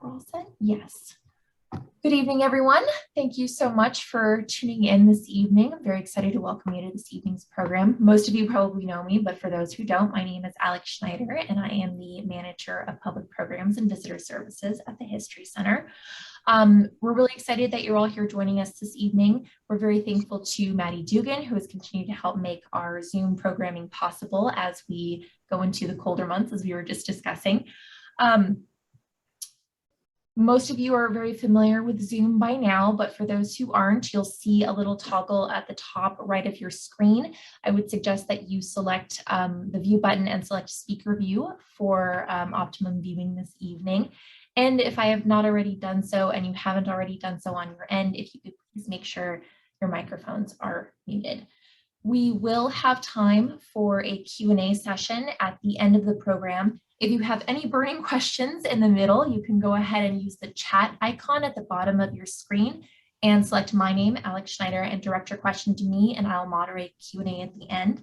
We're all set? Yes. Good evening, everyone. Thank you so much for tuning in this evening. I'm very excited to welcome you to this evening's program. Most of you probably know me, but for those who don't, my name is Alex Schneider, and I am the Manager of Public Programs and Visitor Services at the History Center. We're really excited that you're all here joining us this evening. We're very thankful to Maddie Dugan, who has continued to help make our Zoom programming possible as we go into the colder months, as we were just discussing. Most of you are very familiar with Zoom by now, but for those who aren't, you'll see a little toggle at the top right of your screen. I would suggest that you select the view button and select speaker view for optimum viewing this evening. And if I have not already done so, and you haven't already done so on your end, if you could please make sure your microphones are muted. We will have time for a Q&A session at the end of the program. If you have any burning questions in the middle, you can go ahead and use the chat icon at the bottom of your screen and select my name, Alex Schneider, and direct your question to me, and I'll moderate Q&A at the end.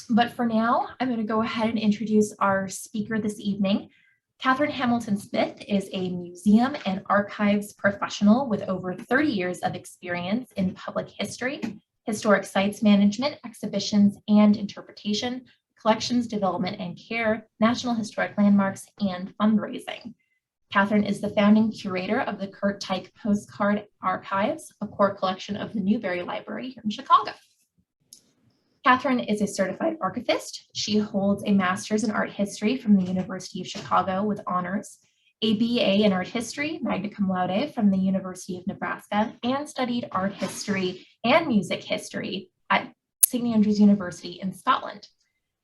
But for now, I'm going to go ahead and introduce our speaker this evening. Katherine Hamilton-Smith is a museum and archives professional with over 30 years of experience in public history, historic sites management, exhibitions and interpretation, collections development and care, national historic landmarks, and fundraising. Katherine is the founding curator of the Curt Teich Postcard Archives, a core collection of the Newberry Library here in Chicago. Katherine is a certified archivist. She holds a master's in art history from the University of Chicago with honors, a BA in art history, magna cum laude from the University of Nebraska, and studied art history and music history at St. Andrews University in Scotland.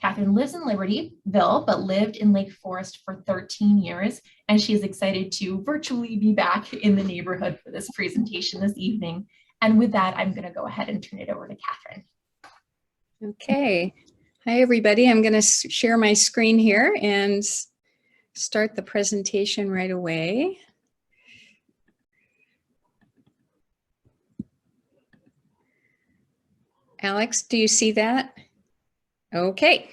Katherine lives in Libertyville, but lived in Lake Forest for 13 years, and she is excited to virtually be back in the neighborhood for this presentation this evening. And with that, I'm going to go ahead and turn it over to Katherine. Okay. Hi, everybody. I'm going to share my screen here and start the presentation right away. Alex, do you see that? Okay.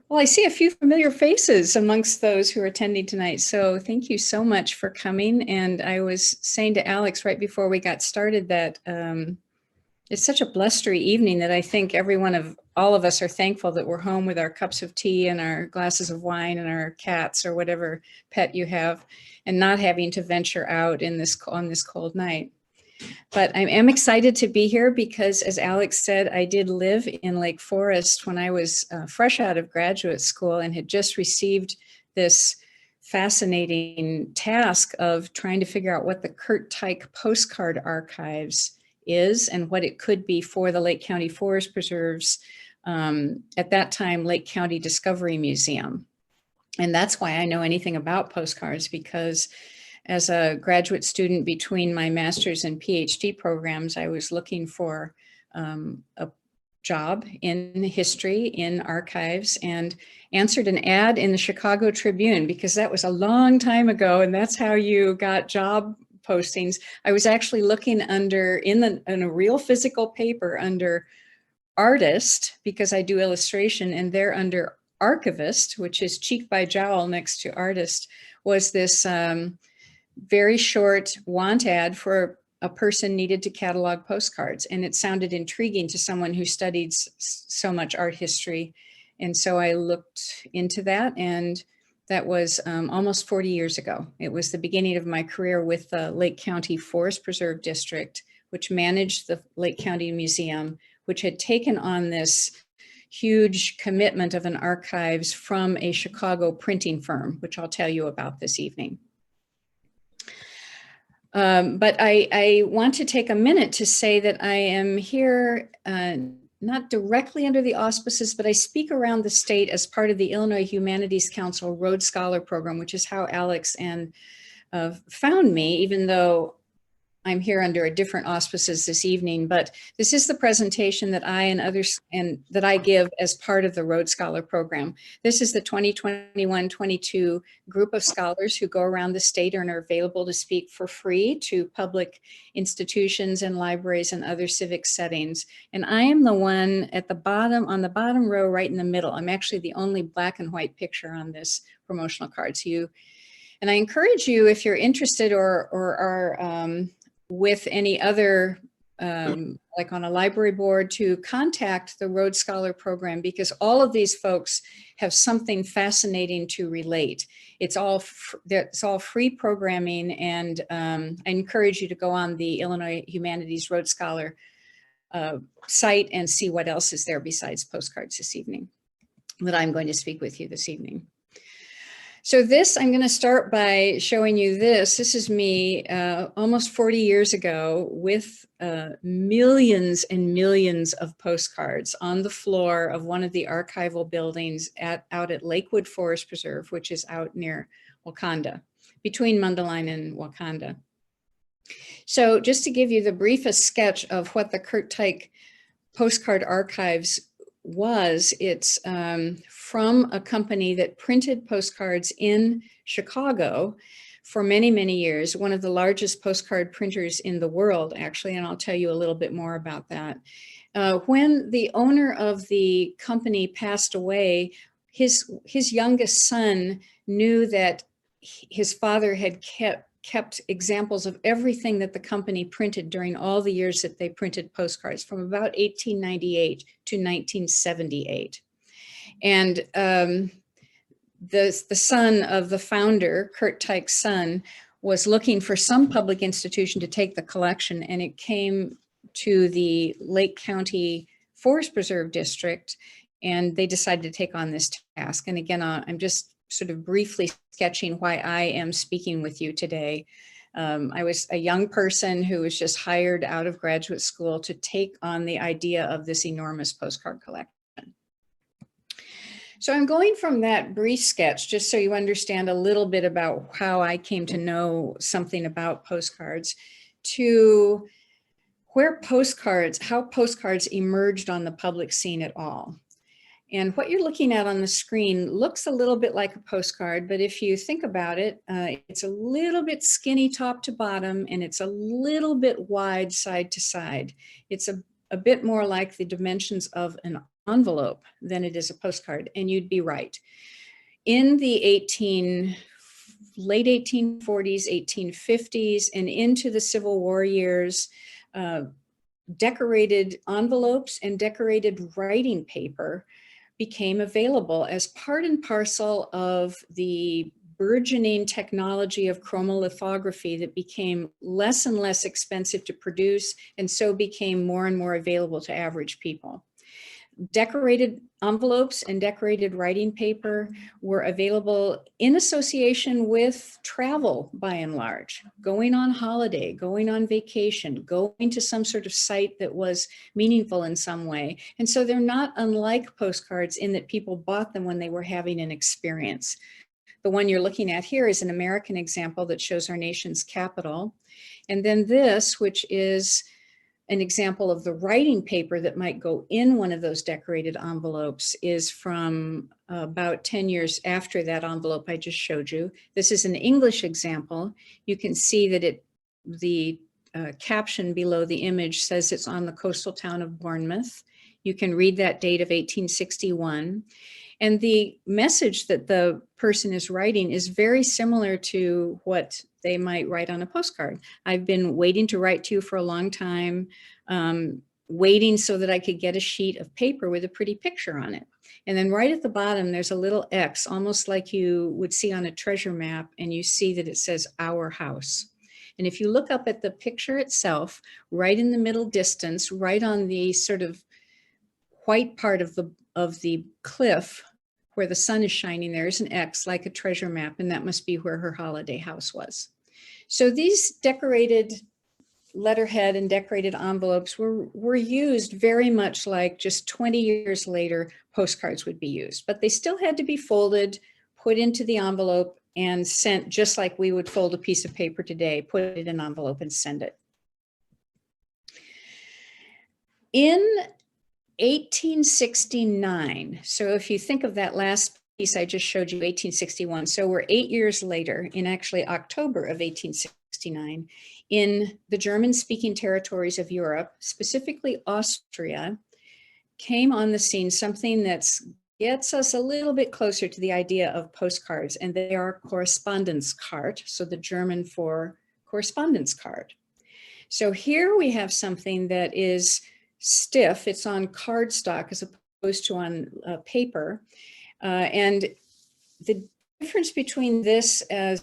Well, I see a few familiar faces amongst those who are attending tonight. So thank you so much for coming. And I was saying to Alex right before we got started that it's such a blustery evening that I think all of us are thankful that we're home with our cups of tea and our glasses of wine and our cats or whatever pet you have, and not having to venture out on this cold night. But I am excited to be here because, as Alex said, I did live in Lake Forest when I was fresh out of graduate school and had just received this fascinating task of trying to figure out what the Curt Teich Postcard Archives is and what it could be for the Lake County Forest Preserve's, at that time, Lake County Discovery Museum. And that's why I know anything about postcards, because as a graduate student between my master's and PhD programs, I was looking for a job in history, in archives, and answered an ad in the Chicago Tribune because that was a long time ago, and that's how you got job postings. I was actually looking in a real physical paper under artist, because I do illustration, and there under archivist, which is cheek by jowl next to artist, was this very short want ad for a person needed to catalog postcards. And it sounded intriguing to someone who studied so much art history. And so I looked into that, and that was almost 40 years ago. It was the beginning of my career with the Lake County Forest Preserve District, which managed the Lake County Museum, which had taken on this huge commitment of an archives from a Chicago printing firm, which I'll tell you about this evening. But I want to take a minute to say that I am here not directly under the auspices, but I speak around the state as part of the Illinois Humanities Council Rhodes Scholar Program, which is how Alex found me, even though I'm here under a different auspices this evening. But this is the presentation that I and others that I give as part of the Rhodes Scholar Program. This is the 2021-22 group of scholars who go around the state and are available to speak for free to public institutions and libraries and other civic settings. And I am the one at the bottom, on the bottom row right in the middle. I'm actually the only black and white picture on this promotional cards. And I encourage you, if you're interested or are with any other, like on a library board, to contact the Rhodes Scholar Program, because all of these folks have something fascinating to relate. It's all free programming, and I encourage you to go on the Illinois Humanities Rhodes Scholar site and see what else is there besides postcards this evening, that I'm going to speak with you this evening. So this, I'm going to start by showing you this. This is me almost 40 years ago with millions and millions of postcards on the floor of one of the archival buildings out at Lakewood Forest Preserve, which is out near Wakanda, between Mundelein and Wakanda. So just to give you the briefest sketch of what the Curt Teich Postcard Archives was, it's from a company that printed postcards in Chicago for many, many years, one of the largest postcard printers in the world, actually, and I'll tell you a little bit more about that. When the owner of the company passed away, his youngest son knew that his father had kept examples of everything that the company printed during all the years that they printed postcards, from about 1898 to 1978. And the son of the founder, Curt Teich's son, was looking for some public institution to take the collection, and it came to the Lake County Forest Preserve District, and they decided to take on this task. And again, I'm just sort of briefly sketching why I am speaking with you today. I was a young person who was just hired out of graduate school to take on the idea of this enormous postcard collection. So I'm going from that brief sketch, just so you understand a little bit about how I came to know something about postcards, to how postcards emerged on the public scene at all. And what you're looking at on the screen looks a little bit like a postcard, but if you think about it, it's a little bit skinny top to bottom, and it's a little bit wide side to side. It's a bit more like the dimensions of an envelope than it is a postcard, and you'd be right. In the late 1840s, 1850s, and into the Civil War years, decorated envelopes and decorated writing paper became available as part and parcel of the burgeoning technology of chromolithography that became less and less expensive to produce, and so became more and more available to average people. Decorated envelopes and decorated writing paper were available in association with travel, by and large, going on holiday, going on vacation, going to some sort of site that was meaningful in some way. And so they're not unlike postcards in that people bought them when they were having an experience. The one you're looking at here is an American example that shows our nation's capital. And then this, which is an example of the writing paper that might go in one of those decorated envelopes, is from about 10 years after that envelope I just showed you. This is an English example. You can see that the caption below the image says it's on the coastal town of Bournemouth. You can read that date of 1861. And the message that the person is writing is very similar to what they might write on a postcard. I've been waiting to write to you for a long time, waiting so that I could get a sheet of paper with a pretty picture on it. And then right at the bottom, there's a little X, almost like you would see on a treasure map, and you see that it says "Our House." And if you look up at the picture itself, right in the middle distance, right on the sort of white part of the cliff where the sun is shining, there is an X like a treasure map, and that must be where her holiday house was. So these decorated letterhead and decorated envelopes were used very much like just 20 years later postcards would be used, but they still had to be folded, put into the envelope, and sent just like we would fold a piece of paper today, put it in an envelope and send it. In 1869. So if you think of that last piece I just showed you, 1861. So we're 8 years later, in actually October of 1869, in the German-speaking territories of Europe, specifically Austria, came on the scene something that's gets us a little bit closer to the idea of postcards, and they are Korrespondenskarte, so the German for correspondence card. So here we have something that is stiff. It's on cardstock as opposed to on paper. And the difference between this and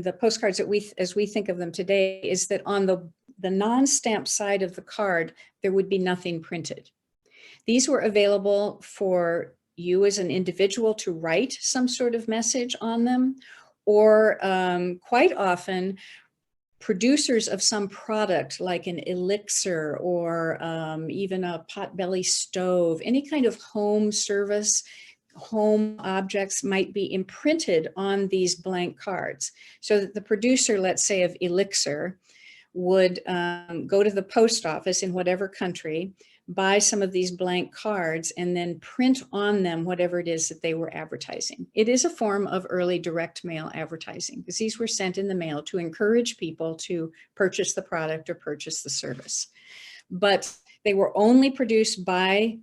the postcards that as we think of them today is that on the non-stamped side of the card, there would be nothing printed. These were available for you as an individual to write some sort of message on them, or quite often producers of some product like an elixir or even a potbelly stove, any kind of home service, home objects might be imprinted on these blank cards. So that the producer, let's say of elixir, would go to the post office in whatever country, buy some of these blank cards, and then print on them whatever it is that they were advertising. It is a form of early direct mail advertising, because these were sent in the mail to encourage people to purchase the product or purchase the service. But they were only produced by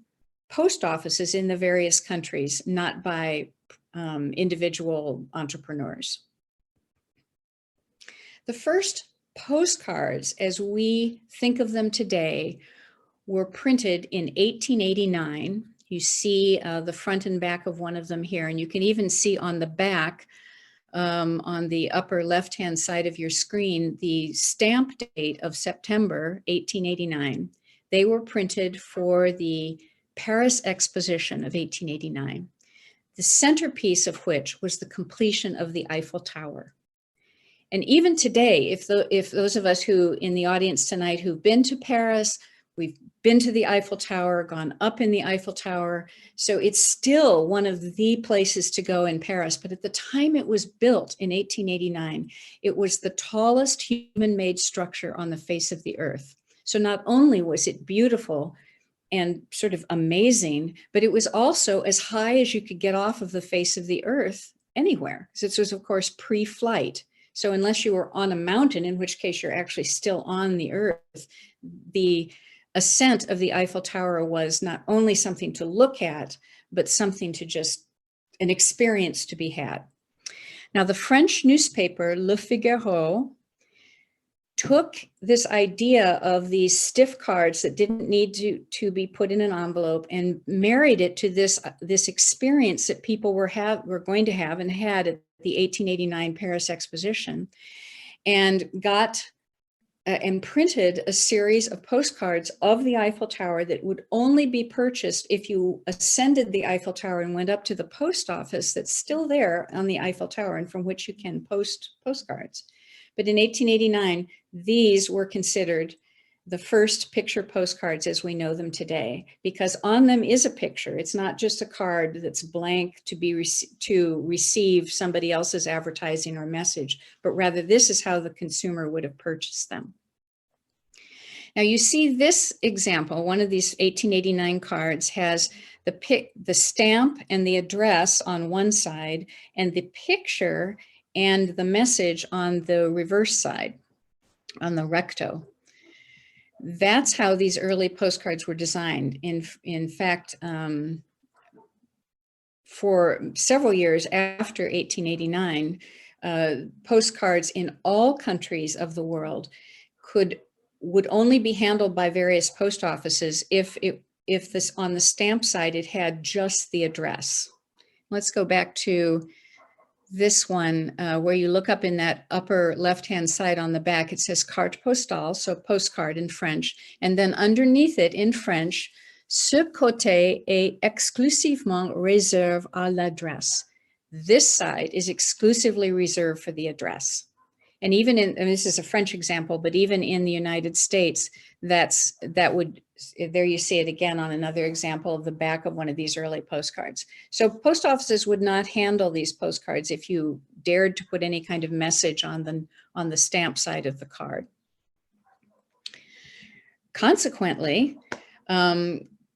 post offices in the various countries, not by individual entrepreneurs. The first postcards, as we think of them today, were printed in 1889. You see the front and back of one of them here, and you can even see on the back, on the upper left-hand side of your screen, the stamp date of September 1889. They were printed for the Paris Exposition of 1889, the centerpiece of which was the completion of the Eiffel Tower. And even today, if those of us who in the audience tonight who've been to Paris, we've been to the Eiffel Tower, gone up in the Eiffel Tower, so it's still one of the places to go in Paris. But at the time it was built in 1889, it was the tallest human-made structure on the face of the earth. So not only was it beautiful and sort of amazing, but it was also as high as you could get off of the face of the earth anywhere. So this was, of course, pre-flight. So unless you were on a mountain, in which case you're actually still on the earth, the ascent of the Eiffel Tower was not only something to look at, but something to just, an experience to be had. Now, the French newspaper Le Figaro took this idea of these stiff cards that didn't need to be put in an envelope and married it to this experience that people were going to have and had at the 1889 Paris Exposition, and got and printed a series of postcards of the Eiffel Tower that would only be purchased if you ascended the Eiffel Tower and went up to the post office that's still there on the Eiffel Tower and from which you can post postcards. But in 1889, these were considered the first picture postcards as we know them today, because on them is a picture. It's not just a card that's blank to receive somebody else's advertising or message, but rather this is how the consumer would have purchased them. Now you see this example, one of these 1889 cards has the stamp and the address on one side and the picture and the message on the reverse side, on the recto. That's how these early postcards were designed. In fact, for several years after 1889, postcards in all countries of the world would only be handled by various post offices if this on the stamp side it had just the address. Let's go back to this one where you look up in that upper left-hand side on the back, it says carte postale, so postcard in French. And then underneath it in French, ce côté est exclusivement réservé à l'adresse. This side is exclusively reserved for the address. And even in, and this is a French example, but even in the United States, there you see it again on another example of the back of one of these early postcards. So post offices would not handle these postcards if you dared to put any kind of message on the stamp side of the card. Consequently,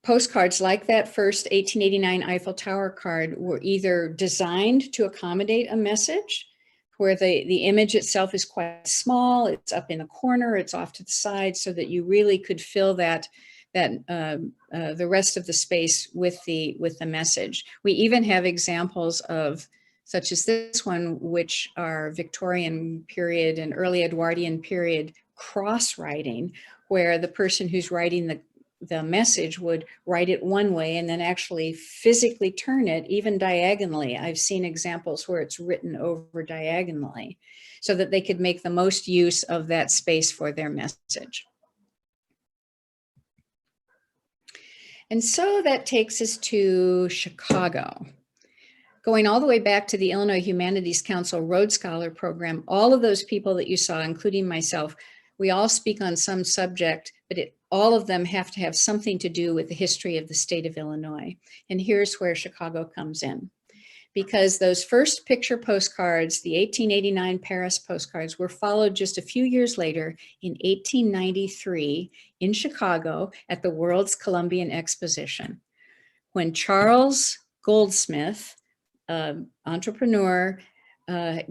postcards like that first 1889 Eiffel Tower card were either designed to accommodate a message where the image itself is quite small, it's up in a corner, it's off to the side, so that you really could fill that the rest of the space with the message. We even have examples of, such as this one, which are Victorian period and early Edwardian period cross writing, where the person who's writing the message would write it one way and then actually physically turn it even diagonally. I've seen examples where it's written over diagonally so that they could make the most use of that space for their message. And so that takes us to Chicago. Going all the way back to the Illinois Humanities Council Rhodes Scholar Program, all of those people that you saw, including myself, we all speak on some subject, but all of them have to have something to do with the history of the state of Illinois. And here's where Chicago comes in. Because those first picture postcards, the 1889 Paris postcards, were followed just a few years later in 1893 in Chicago at the World's Columbian Exposition, when Charles Goldsmith, entrepreneur,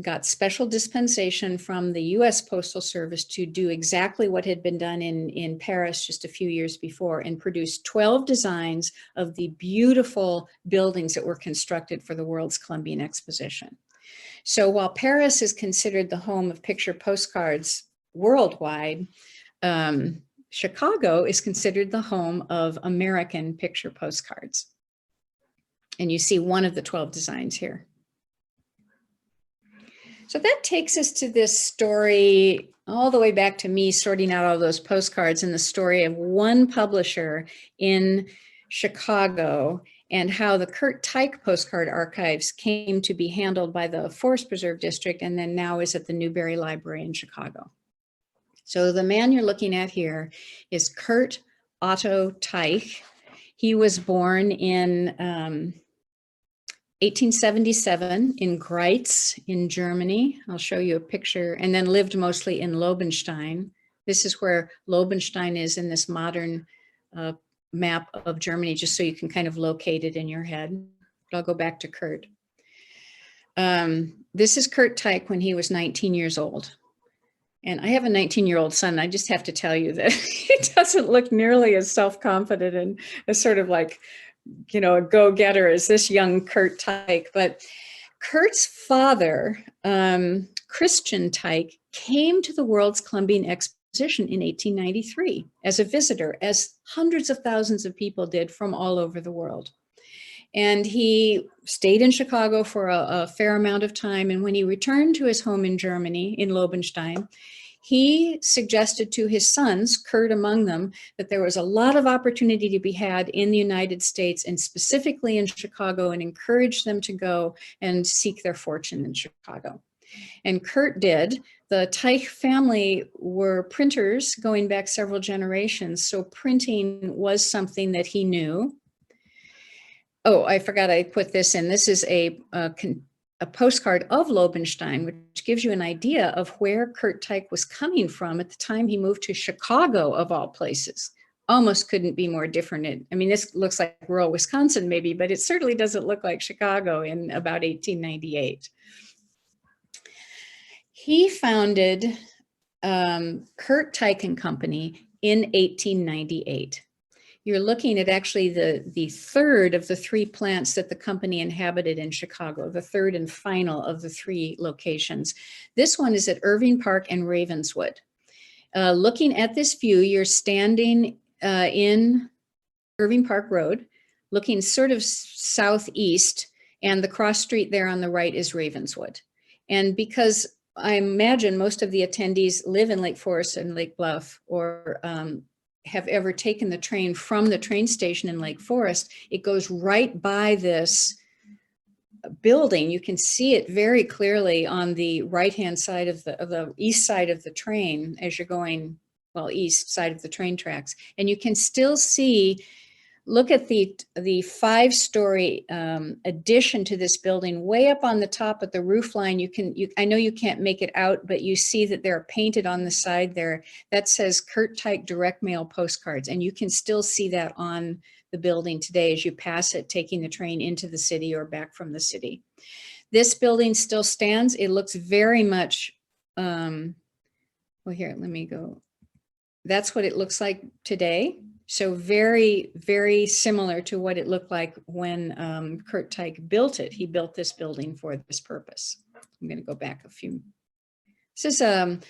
got special dispensation from the US Postal Service to do exactly what had been done in Paris just a few years before, and produced 12 designs of the beautiful buildings that were constructed for the World's Columbian Exposition. So while Paris is considered the home of picture postcards worldwide, Chicago is considered the home of American picture postcards. And you see one of the 12 designs here. So that takes us to this story all the way back to me sorting out all those postcards, and the story of one publisher in Chicago and how the Curt Teich Postcard Archives came to be handled by the Forest Preserve District and then now is at the Newberry Library in Chicago. So the man you're looking at here is Curt Otto Teich. He was born in 1877 in Greiz in Germany. I'll show you a picture, and then lived mostly in Lobenstein. This is where Lobenstein is in this modern map of Germany, just so you can kind of locate it in your head. But I'll go back to Curt. This is Curt Teich when he was 19 years old. And I have a 19-year-old son. I just have to tell you that he doesn't look nearly as self-confident and as sort of like, you know, a go-getter as this young Curt Teich. But Curt's father, Christian Teich, came to the World's Columbian Exposition in 1893 as a visitor, as hundreds of thousands of people did from all over the world. And he stayed in Chicago for a fair amount of time. And when he returned to his home in Germany, in Lobenstein, he suggested to his sons, Curt among them, that there was a lot of opportunity to be had in the United States and specifically in Chicago, and encouraged them to go and seek their fortune in Chicago. And Curt did. The Teich family were printers going back several generations, so printing was something that he knew. Oh, I forgot I put this in. This is a postcard of Lobenstein, which gives you an idea of where Curt Teich was coming from at the time he moved to Chicago, of all places. Almost couldn't be more different. I mean, this looks like rural Wisconsin maybe, but it certainly doesn't look like Chicago in about 1898. He founded Curt Teich and Company in 1898. You're looking at actually the third of the three plants that the company inhabited in Chicago, the third and final of the three locations. This one is at Irving Park and Ravenswood. Looking at this view, you're standing in Irving Park Road, looking sort of southeast, and the cross street there on the right is Ravenswood. And because I imagine most of the attendees live in Lake Forest and Lake Bluff, or have ever taken the train from the train station in Lake Forest, it goes right by this building. You can see it very clearly on the right-hand side of the east side of the train as you're going, well, east side of the train tracks. And you can still see, look at the 5-story addition to this building way up on the top at the roof line. I know you can't make it out, but you see that they're painted on the side there. That says Curt Teich Direct Mail Postcards. And you can still see that on the building today as you pass it, taking the train into the city or back from the city. This building still stands. It looks very much, well, here, let me go. That's what it looks like today. So very, very similar to what it looked like when Curt Teich built it. He built this building for this purpose. I'm going to go back a few. This is a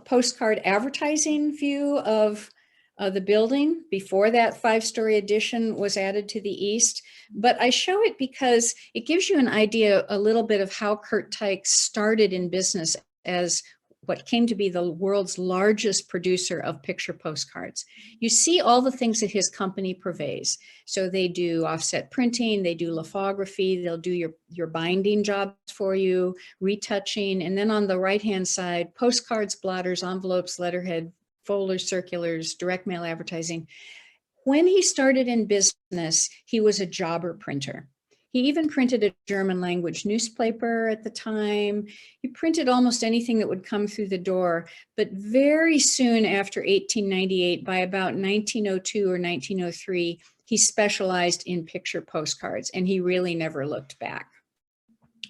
postcard advertising view of the building before that 5-story addition was added to the east. But I show it because it gives you an idea a little bit of how Curt Teich started in business as what came to be the world's largest producer of picture postcards. You see all the things that his company purveys. So they do offset printing, they do lithography, they'll do your binding jobs for you, retouching, and then on the right-hand side, postcards, blotters, envelopes, letterhead, folders, circulars, direct mail advertising. When he started in business, he was a jobber printer. He even printed a German language newspaper at the time. He printed almost anything that would come through the door. But very soon after 1898, by about 1902 or 1903, he specialized in picture postcards, and he really never looked back.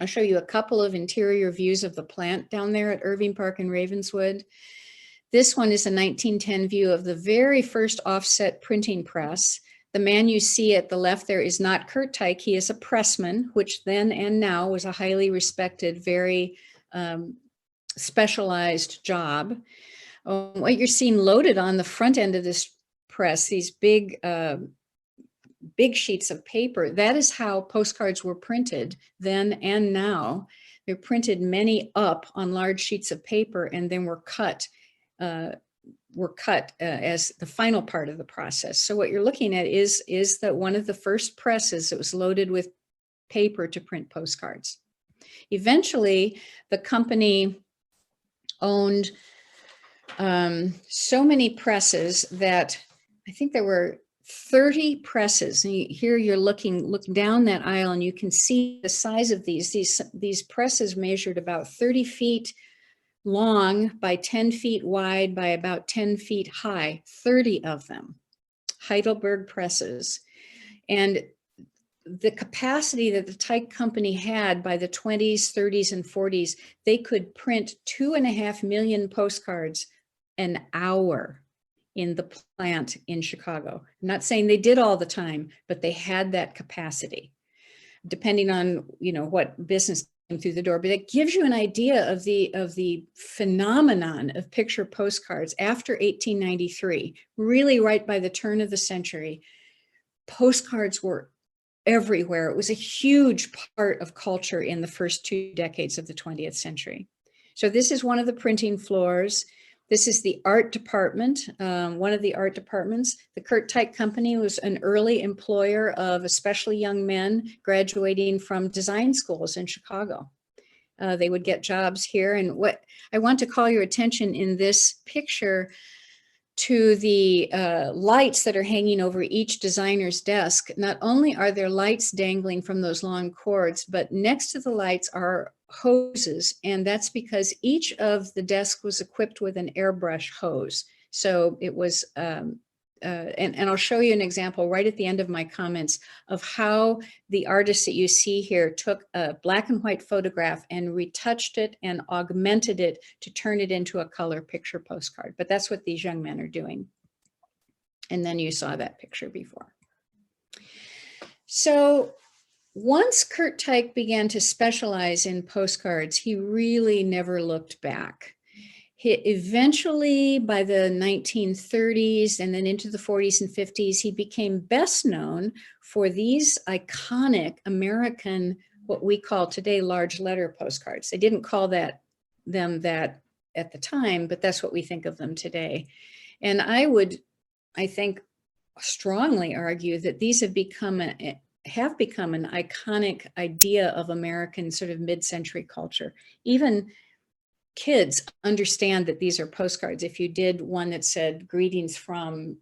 I'll show you a couple of interior views of the plant down there at Irving Park in Ravenswood. This one is a 1910 view of the very first offset printing press. The man you see at the left there is not Curt Teich. He is a pressman, which then and now was a highly respected, very specialized job. What you're seeing loaded on the front end of this press, these big sheets of paper, that is how postcards were printed then and now. They're printed many up on large sheets of paper and then were cut as the final part of the process. So what you're looking at is that one of the first presses that was loaded with paper to print postcards. Eventually, the company owned so many presses that I think there were 30 presses. And here you're looking down that aisle and you can see the size of these presses measured about 30 feet long by 10 feet wide by about 10 feet high, 30 of them, Heidelberg presses. And the capacity that the Teich company had by the 20s, 30s, and 40s, they could print 2.5 million postcards an hour in the plant in Chicago. I'm not saying they did all the time, but they had that capacity, depending on what business through the door. But it gives you an idea of the phenomenon of picture postcards after 1893, really right by the turn of the century. Postcards were everywhere. It was a huge part of culture in the first 2 decades of the 20th century. So this is one of the printing floors. This is the art department, one of the art departments. The Curt Teich Company was an early employer of especially young men graduating from design schools in Chicago. They would get jobs here. And what I want to call your attention in this picture to the lights that are hanging over each designer's desk. Not only are there lights dangling from those long cords, but next to the lights are hoses, and that's because each of the desks was equipped with an airbrush hose. So it was, and I'll show you an example right at the end of my comments of how the artist that you see here took a black and white photograph and retouched it and augmented it to turn it into a color picture postcard. But that's what these young men are doing. And then you saw that picture before. So once Curt Teich began to specialize in postcards, he really never looked back. He eventually, by the 1930s and then into the 40s and 50s, he became best known for these iconic American, what we call today, large letter postcards. They didn't call them that at the time, but that's what we think of them today. And I think, strongly argue that these have become an iconic idea of American sort of mid-century culture. Even kids understand that these are postcards. If you did one that said greetings from,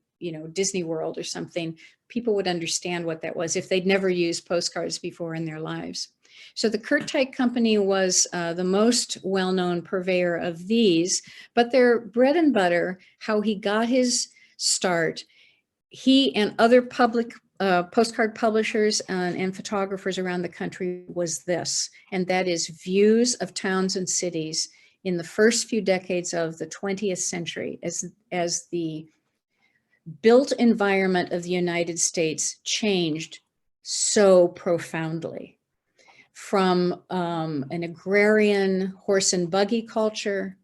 Disney World or something, people would understand what that was if they'd never used postcards before in their lives. So the Curt Teich Company was the most well-known purveyor of these, but their bread and butter, how he got his start, he and other public postcard publishers and photographers around the country was this, and that is views of towns and cities in the first few decades of the 20th century as the built environment of the United States changed so profoundly from an agrarian horse and buggy culture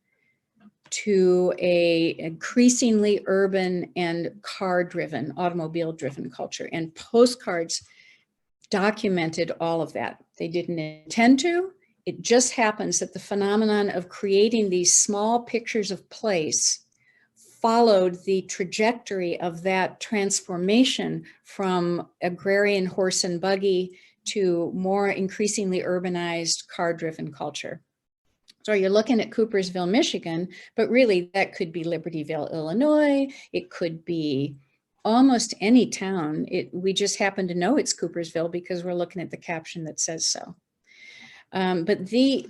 to a increasingly urban and car-driven, automobile-driven culture. And postcards documented all of that. They didn't intend to. It just happens that the phenomenon of creating these small pictures of place followed the trajectory of that transformation from agrarian horse and buggy to more increasingly urbanized car-driven culture. So you're looking at Coopersville, Michigan, but really that could be Libertyville, Illinois. It could be almost any town. We just happen to know it's Coopersville because we're looking at the caption that says so. But the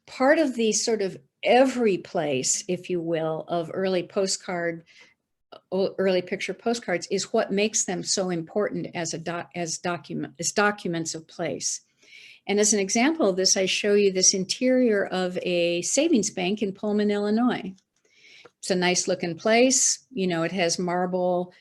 part of the sort of every place, if you will, of early picture postcards is what makes them so important as documents of place. And as an example of this, I show you this interior of a savings bank in Pullman, Illinois. It's a nice looking place. You know, it has marble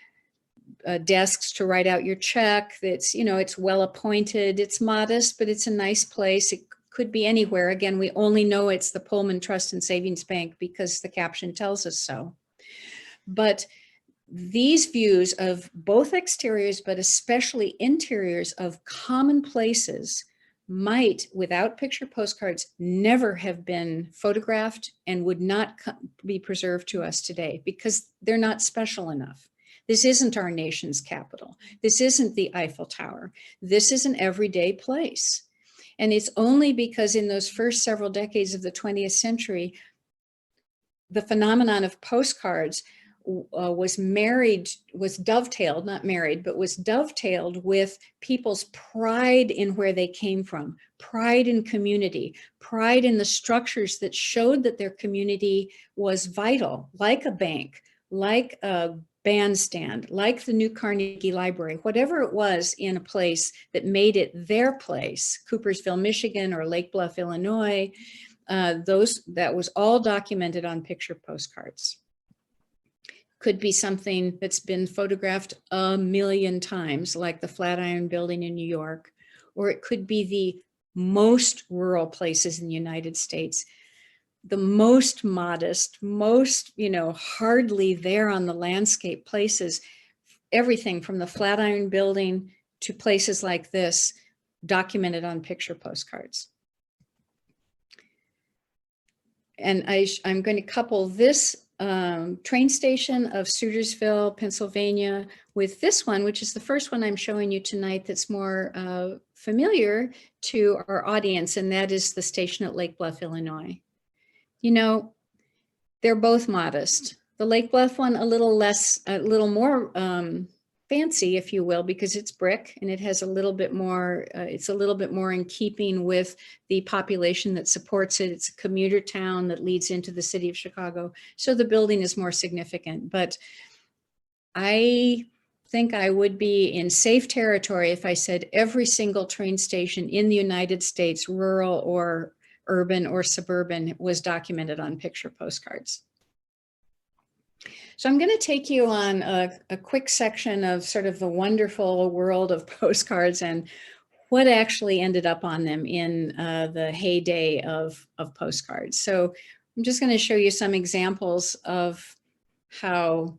desks to write out your check. It's, you know, it's well appointed. It's modest, but it's a nice place. It could be anywhere. Again, we only know it's the Pullman Trust and Savings Bank because the caption tells us so. But these views of both exteriors, but especially interiors of common places might, without picture postcards, never have been photographed and would not be preserved to us today because they're not special enough. This isn't our nation's capital. This isn't the Eiffel Tower. This is an everyday place. And it's only because in those first several decades of the 20th century, the phenomenon of postcards was dovetailed with people's pride in where they came from, pride in community, pride in the structures that showed that their community was vital, like a bank, like a bandstand, like the new Carnegie Library, whatever it was in a place that made it their place, Coopersville, Michigan, or Lake Bluff, Illinois, that was all documented on picture postcards. Could be something that's been photographed 1,000,000 times, like the Flatiron Building in New York, or it could be the most rural places in the United States, the most modest, most, you know, hardly there on the landscape places, everything from the Flatiron Building to places like this, documented on picture postcards. And I'm going to couple this train station of Sutersville, Pennsylvania, with this one, which is the first one I'm showing you tonight that's more familiar to our audience, and that is the station at Lake Bluff, Illinois. You know, they're both modest. The Lake Bluff one a little more fancy, if you will, because it's brick and it has a little bit more, it's a little bit more in keeping with the population that supports it. It's a commuter town that leads into the city of Chicago. So the building is more significant, but I think I would be in safe territory if I said every single train station in the United States, rural or urban or suburban, was documented on picture postcards. So I'm going to take you on a quick section of sort of the wonderful world of postcards and what actually ended up on them in the heyday of postcards. So I'm just going to show you some examples of how,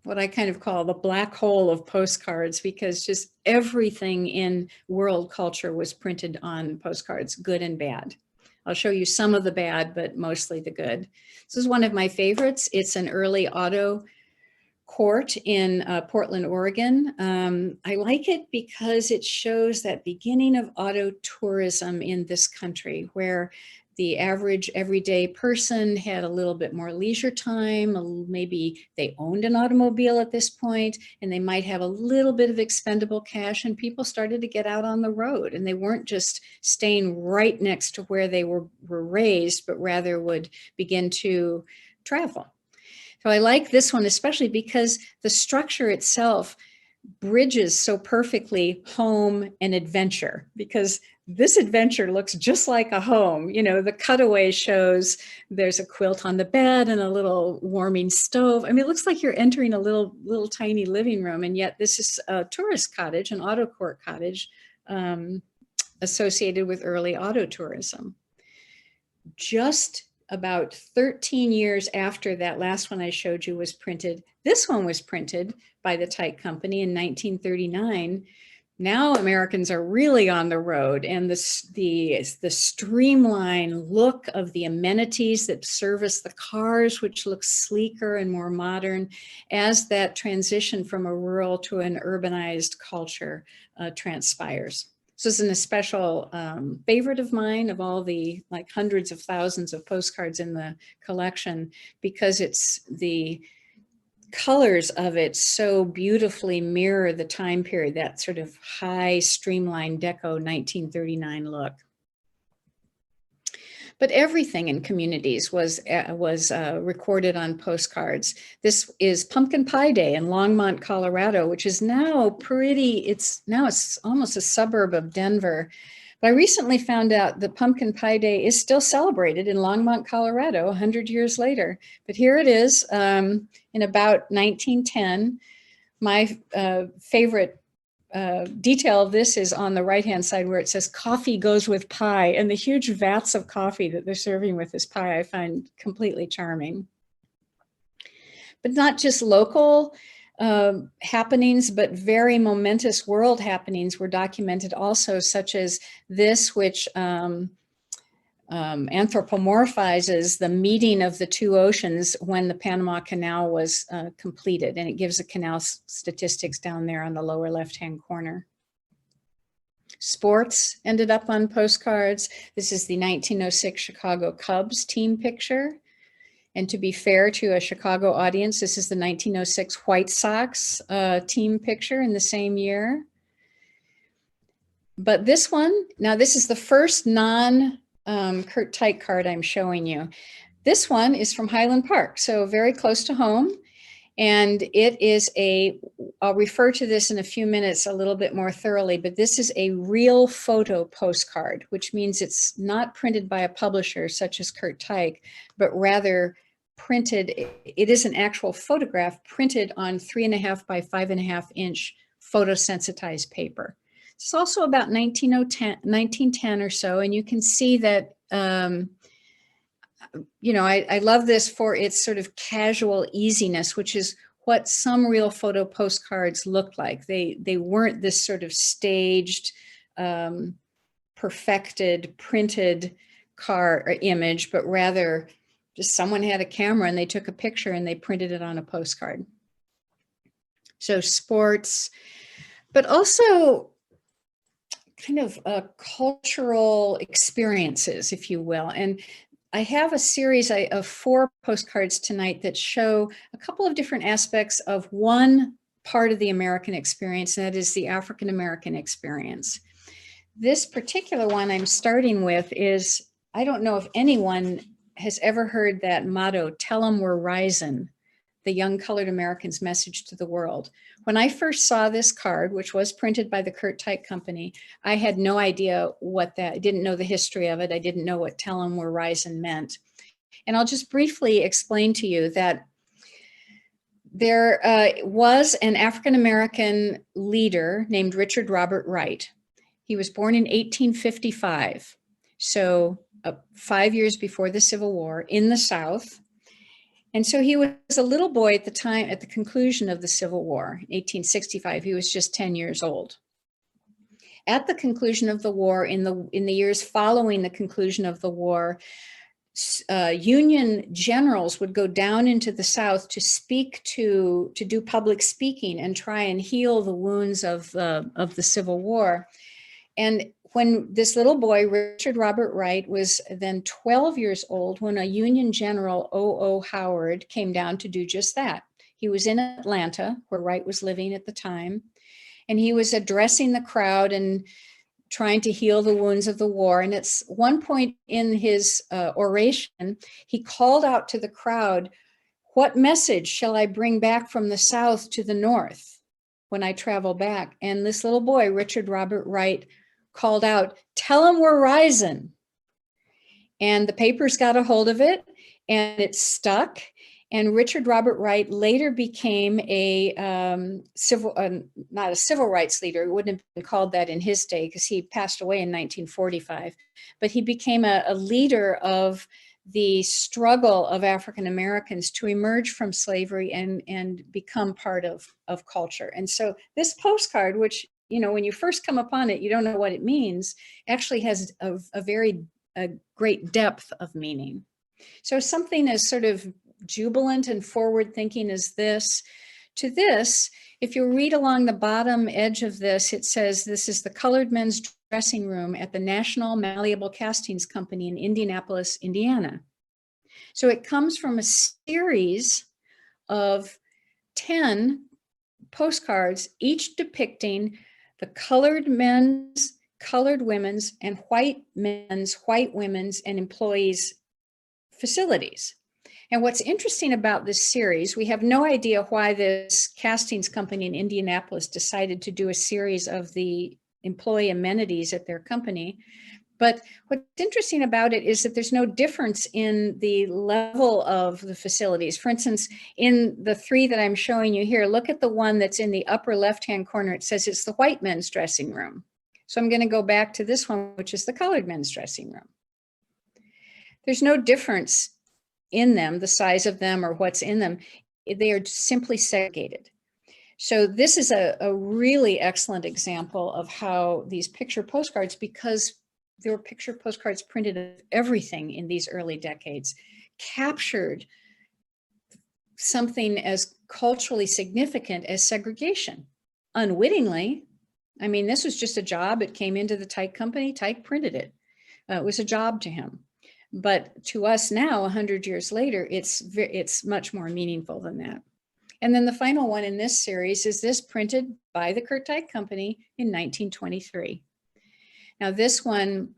what I kind of call the black hole of postcards, because just everything in world culture was printed on postcards, good and bad. I'll show you some of the bad, but mostly the good. This is one of my favorites. It's an early auto court in Portland, Oregon. I like it because it shows that beginning of auto tourism in this country, where the average everyday person had a little bit more leisure time. Maybe they owned an automobile at this point, and they might have a little bit of expendable cash, and people started to get out on the road, and they weren't just staying right next to where they were raised, but rather would begin to travel. So I like this one, especially because the structure itself bridges so perfectly home and adventure, because this adventure looks just like a home. You know, the cutaway shows there's a quilt on the bed and a little warming stove. I mean, it looks like you're entering a little tiny living room, and yet this is a tourist cottage, an auto court cottage, associated with early auto tourism. Just about 13 years after that last one I showed you was printed, this one was printed by the Teich Company in 1939. Now Americans are really on the road, and the streamlined look of the amenities that service the cars, which looks sleeker and more modern, as that transition from a rural to an urbanized culture transpires. So this is an especial favorite of mine, of all the like hundreds of thousands of postcards in the collection, because it's the colors of it so beautifully mirror the time period, that sort of high streamlined deco 1939 look. But everything in communities was recorded on postcards. This is Pumpkin Pie Day in Longmont, Colorado, which is now it's almost a suburb of Denver. But I recently found out that Pumpkin Pie Day is still celebrated in Longmont, Colorado, 100 years later. But here it is in about 1910. My favorite detail of this is on the right-hand side where it says coffee goes with pie, and the huge vats of coffee that they're serving with this pie I find completely charming. But not just local happenings, but very momentous world happenings were documented also, such as this, which anthropomorphizes the meeting of the two oceans when the Panama Canal was completed, and it gives the canal statistics down there on the lower left-hand corner. Sports ended up on postcards. This is the 1906 Chicago Cubs team picture. And to be fair to a Chicago audience, this is the 1906 White Sox team picture in the same year. But this one, now this is the first Curt Teich card I'm showing you. This one is from Highland Park, so very close to home. And it is I'll refer to this in a few minutes a little bit more thoroughly, but this is a real photo postcard, which means it's not printed by a publisher such as Curt Teich, but rather printed, it is an actual photograph printed on 3.5 by 5.5 inch photosensitized paper. It's also about 1910 or so, and you can see that, you know, I love this for its sort of casual easiness, which is what some real photo postcards looked like. They weren't this sort of staged, perfected, printed card or image, but rather just someone had a camera and they took a picture and they printed it on a postcard. So sports, but also kind of cultural experiences, if you will. And I have a series of 4 postcards tonight that show a couple of different aspects of one part of the American experience, and that is the African American experience. This particular one I'm starting with is, I don't know if anyone has ever heard that motto, "Tell 'em we're risin'," the young colored Americans' message to the world. When I first saw this card, which was printed by the Curt Teich Company, I had no idea what that, I didn't know the history of it. I didn't know what "Tell 'em we're risin' meant. And I'll just briefly explain to you that there was an African-American leader named Richard Robert Wright. He was born in 1855, so 5 years before the Civil War in the South. And so he was a little boy at the time, at the conclusion of the Civil War, 1865. He was just 10 years old. At the conclusion of the war, in the years following the conclusion of the war, Union generals would go down into the South to do public speaking and try and heal the wounds of the Civil War. And when this little boy, Richard Robert Wright, was then 12 years old, when a Union general, O.O. Howard, came down to do just that. He was in Atlanta, where Wright was living at the time, and he was addressing the crowd and trying to heal the wounds of the war. And at one point in his oration, he called out to the crowd, "What message shall I bring back from the South to the North when I travel back?" And this little boy, Richard Robert Wright, called out, "Tell them we're rising." And the papers got a hold of it, and it stuck. And Richard Robert Wright later became a not a civil rights leader. It wouldn't have been called that in his day because he passed away in 1945. But he became a leader of the struggle of African Americans to emerge from slavery and become part of culture. And so this postcard, which, you know, when you first come upon it, you don't know what it means, actually has a great depth of meaning. So something as sort of jubilant and forward thinking as this, to this, if you read along the bottom edge of this, it says this is the colored men's dressing room at the National Malleable Castings Company in Indianapolis, Indiana. So it comes from a series of 10 postcards, each depicting the colored men's, colored women's, and white men's, white women's, and employees' facilities. And what's interesting about this series, we have no idea why this castings company in Indianapolis decided to do a series of the employee amenities at their company. But what's interesting about it is that there's no difference in the level of the facilities. For instance, in the three that I'm showing you here, look at the one that's in the upper left-hand corner. It says it's the white men's dressing room. So I'm going to go back to this one, which is the colored men's dressing room. There's no difference in them, the size of them or what's in them. They are simply segregated. So this is a really excellent example of how these picture postcards, because there were picture postcards printed of everything in these early decades, captured something as culturally significant as segregation, unwittingly. I mean, this was just a job. It came into the Teich company. Teich printed it. It was a job to him. But to us now, 100 years later, it's much more meaningful than that. And then the final one in this series is this, printed by the Curt Teich company in 1923. Now this one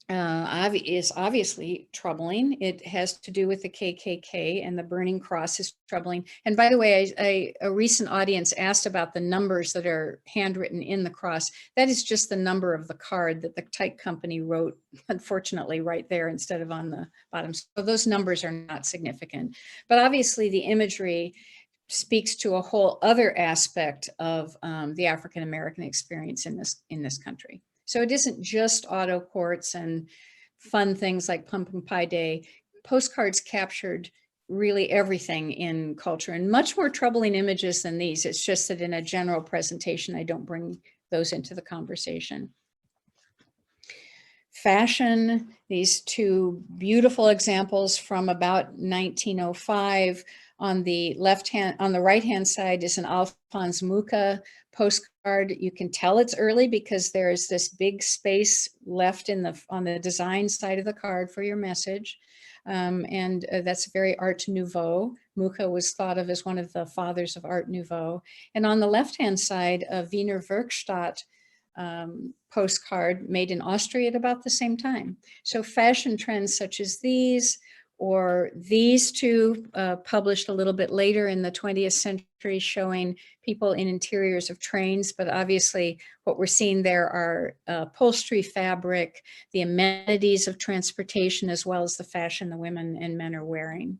is obviously troubling. It has to do with the KKK, and the burning cross is troubling. And by the way, a recent audience asked about the numbers that are handwritten in the cross. That is just the number of the card that the Teich company wrote, unfortunately, right there instead of on the bottom. So those numbers are not significant. But obviously the imagery speaks to a whole other aspect of the African American experience in this country. So it isn't just auto courts and fun things like Pumpkin Pie Day. Postcards captured really everything in culture, and much more troubling images than these. It's just that in a general presentation, I don't bring those into the conversation. Fashion, these two beautiful examples from about 1905. On the right-hand side is an Alphonse Mucha postcard. You can tell it's early because there's this big space left on the design side of the card for your message. And that's very Art Nouveau. Mucha was thought of as one of the fathers of Art Nouveau. And on the left-hand side, a Wiener Werkstatt postcard made in Austria at about the same time. So fashion trends such as these, or these two published a little bit later in the 20th century, showing people in interiors of trains. But obviously what we're seeing there are upholstery, fabric, the amenities of transportation, as well as the fashion the women and men are wearing.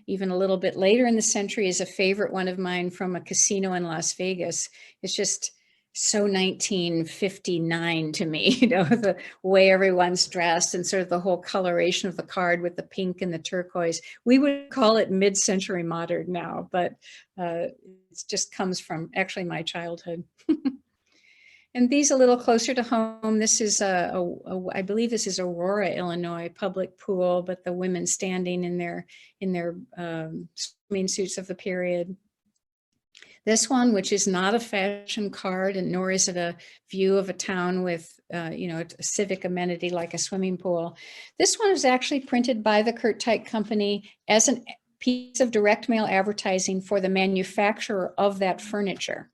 Even a little bit later in the century is a favorite one of mine from a casino in Las Vegas. It's just so 1959 to me, you know, the way everyone's dressed and sort of the whole coloration of the card with the pink and the turquoise. We would call it mid-century modern now, but it just comes from actually my childhood. And these a little closer to home. This is I believe this is Aurora, Illinois, public pool, but the women standing in their swimming suits of the period. This one, which is not a fashion card, and nor is it a view of a town with, you know, a civic amenity like a swimming pool. This one was actually printed by the Curt Teich company as a piece of direct mail advertising for the manufacturer of that furniture.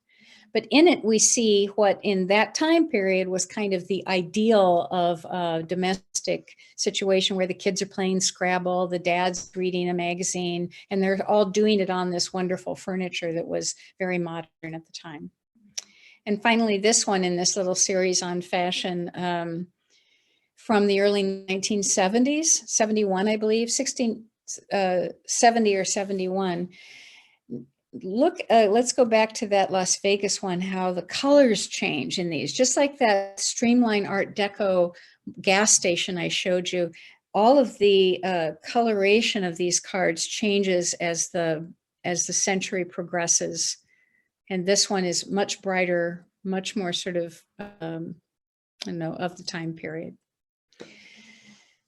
But in it, we see what in that time period was kind of the ideal of a domestic situation where the kids are playing Scrabble, the dad's reading a magazine, and they're all doing it on this wonderful furniture that was very modern at the time. And finally, this one in this little series on fashion from the early 1970s, 71, I believe, 70 or 71. Look, let's go back to that Las Vegas one, how the colors change in these, just like that streamline Art Deco gas station I showed you. All of the coloration of these cards changes as the century progresses. And this one is much brighter, much more sort of, I don't know, of the time period.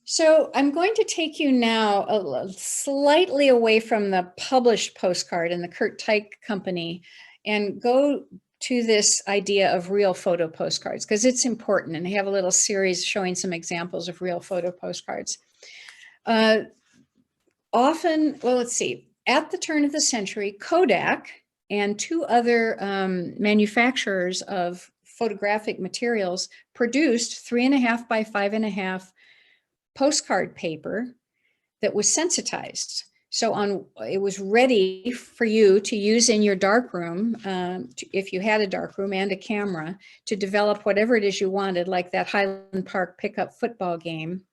So I'm going to take you now slightly away from the published postcard and the Curt Teich company and go to this idea of real photo postcards, because it's important. And I have a little series showing some examples of real photo postcards. Often, well, let's see, at the turn of the century, Kodak and two other manufacturers of photographic materials produced 3.5 by 5.5 postcard paper that was sensitized. So it was ready for you to use in your darkroom, if you had a darkroom and a camera, to develop whatever it is you wanted, like that Highland Park pickup football game.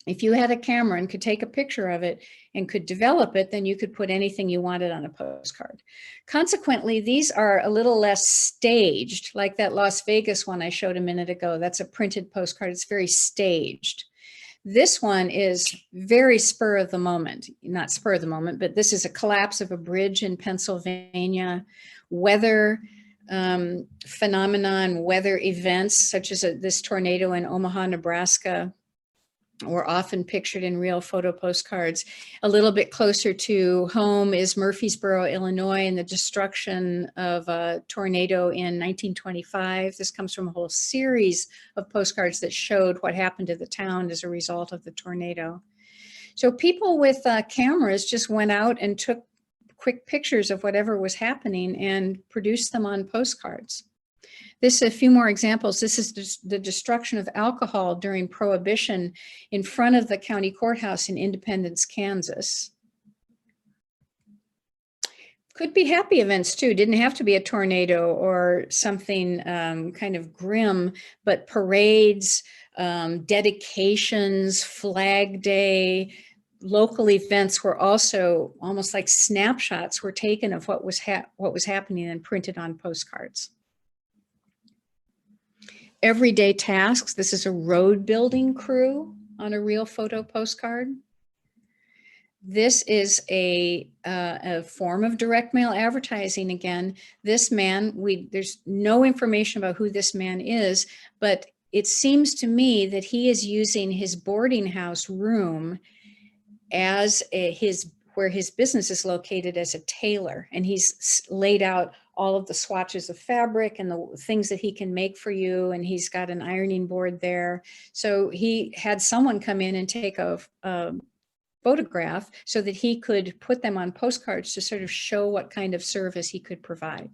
If you had a camera and could take a picture of it and could develop it, then you could put anything you wanted on a postcard. Consequently, these are a little less staged, like that Las Vegas one I showed a minute ago. That's a printed postcard. It's very staged. This one is very spur of the moment, not spur of the moment, but this is a collapse of a bridge in Pennsylvania, weather phenomenon, weather events such as this tornado in Omaha, Nebraska, were often pictured in real photo postcards. A little bit closer to home is Murfreesboro, Illinois, and the destruction of a tornado in 1925. This comes from a whole series of postcards that showed what happened to the town as a result of the tornado. So people with cameras just went out and took quick pictures of whatever was happening and produced them on postcards. This is a few more examples. This is the destruction of alcohol during Prohibition in front of the county courthouse in Independence, Kansas. Could be happy events too. Didn't have to be a tornado or something kind of grim, but parades, dedications, Flag Day, local events were also almost like snapshots were taken of what was happening and printed on postcards. Everyday tasks. This is a road building crew on a real photo postcard. This is a form of direct mail advertising again. This man, there's no information about who this man is, but it seems to me that he is using his boarding house room as where his business is located as a tailor, and he's laid out all of the swatches of fabric and the things that he can make for you, and he's got an ironing board there. So he had someone come in and take a photograph so that he could put them on postcards to sort of show what kind of service he could provide.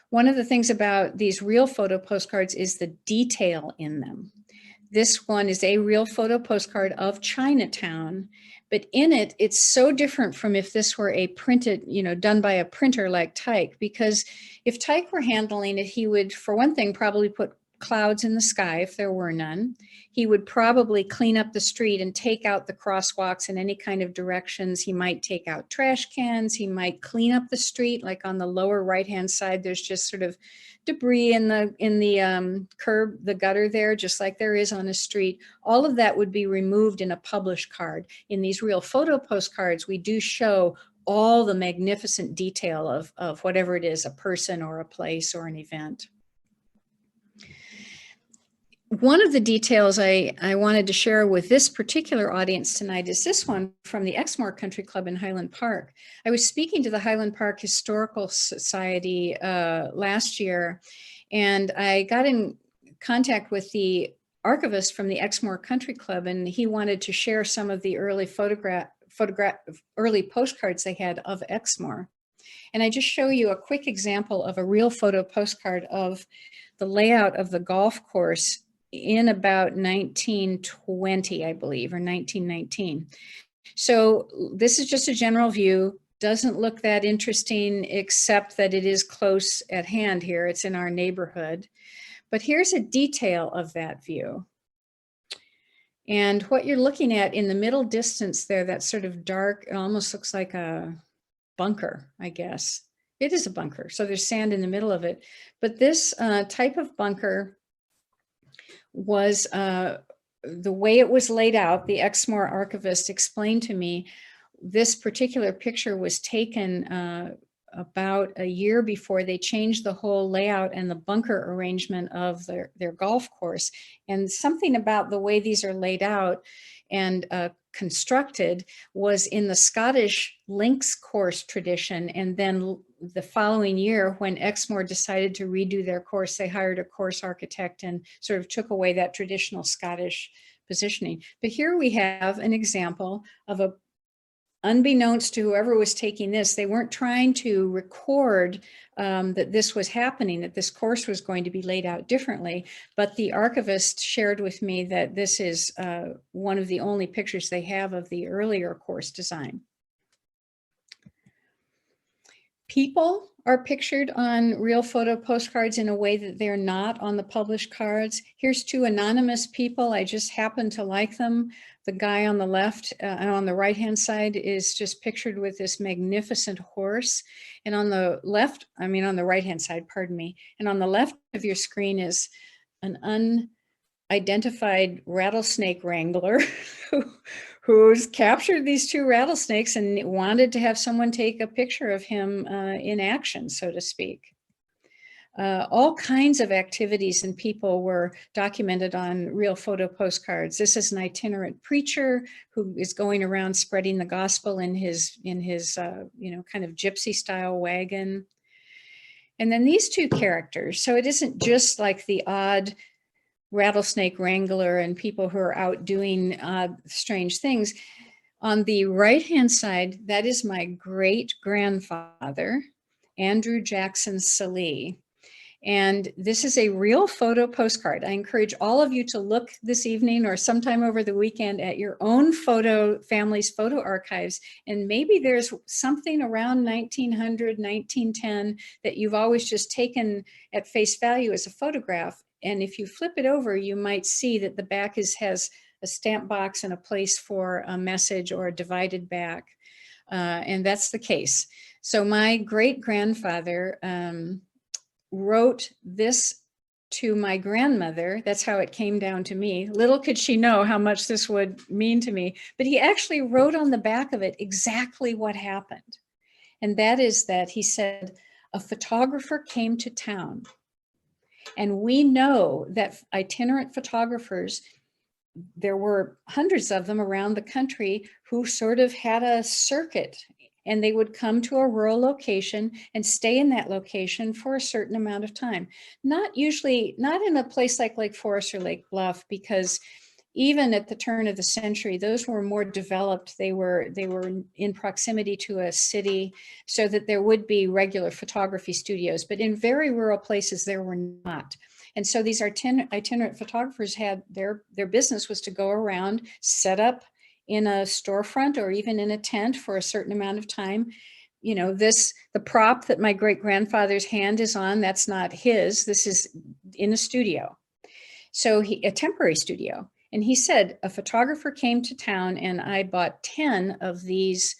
One of the things about these real photo postcards is the detail in them. This one is a real photo postcard of Chinatown, but in it, it's so different from if this were a printed, done by a printer like Teich, because if Teich were handling it, he would, for one thing, probably put clouds in the sky if there were none. He would probably clean up the street and take out the crosswalks in any kind of directions. He might take out trash cans. He might clean up the street, like on the lower right-hand side, there's just sort of debris in the curb, the gutter there, just like there is on a street. All of that would be removed in a published card. In these real photo postcards, we do show all the magnificent detail of whatever it is, a person or a place or an event. One of the details I wanted to share with this particular audience tonight is this one from the Exmoor Country Club in Highland Park. I was speaking to the Highland Park Historical Society last year, and I got in contact with the archivist from the Exmoor Country Club, and he wanted to share some of the early early postcards they had of Exmoor. And I just show you a quick example of a real photo postcard of the layout of the golf course in about 1920, I believe, or 1919. So this is just a general view. doesn't look that interesting, except that it is close at hand here. It's in our neighborhood. But here's a detail of that view. And what you're looking at in the middle distance there, that sort of dark, it almost looks like a bunker, I guess. It is a bunker, so there's sand in the middle of it. But this type of bunker was, the way it was laid out, the Exmoor archivist explained to me, this particular picture was taken about a year before they changed the whole layout and the bunker arrangement of their golf course. And something about the way these are laid out and constructed was in the Scottish links course tradition. And then the following year, when Exmoor decided to redo their course, they hired a course architect and sort of took away that traditional Scottish positioning. But here we have an example of a, unbeknownst to whoever was taking this, they weren't trying to record that this was happening, that this course was going to be laid out differently. But the archivist shared with me that this is one of the only pictures they have of the earlier course design. People are pictured on real photo postcards in a way that they're not on the published cards. Here's two anonymous people. I just happen to like them. The guy on the left and on the right-hand side is just pictured with this magnificent horse. And on the left, I mean, on the right-hand side, pardon me. And on the left of your screen is an unidentified rattlesnake wrangler who's captured these two rattlesnakes and wanted to have someone take a picture of him in action, so to speak. All kinds of activities and people were documented on real photo postcards. This is an itinerant preacher who is going around spreading the gospel in his you know, kind of gypsy style wagon. And then these two characters. So it isn't just like the odd rattlesnake wrangler and people who are out doing strange things. On the right-hand side, that is my great-grandfather, Andrew Jackson Salee. And this is a real photo postcard. I encourage all of you to look this evening or sometime over the weekend at your own family's photo archives. And maybe there's something around 1900, 1910 that you've always just taken at face value as a photograph. And if you flip it over, you might see that the back has a stamp box and a place for a message or a divided back. And that's the case. So my great-grandfather wrote this to my grandmother. That's how it came down to me. Little could she know how much this would mean to me. But he actually wrote on the back of it exactly what happened. And that is that he said, a photographer came to town. And we know that itinerant photographers, there were hundreds of them around the country who sort of had a circuit, and they would come to a rural location and stay in that location for a certain amount of time. Not usually, not in a place like Lake Forest or Lake Bluff, because even at the turn of the century, those were more developed. They were in proximity to a city so that there would be regular photography studios, but in very rural places there were not. And so these itinerant photographers had their business was to go around, set up in a storefront or even in a tent for a certain amount of time. You know, the prop that my great-grandfather's hand is on, that's not his. This is in a studio. So a temporary studio. And he said, a photographer came to town and I bought 10 of these.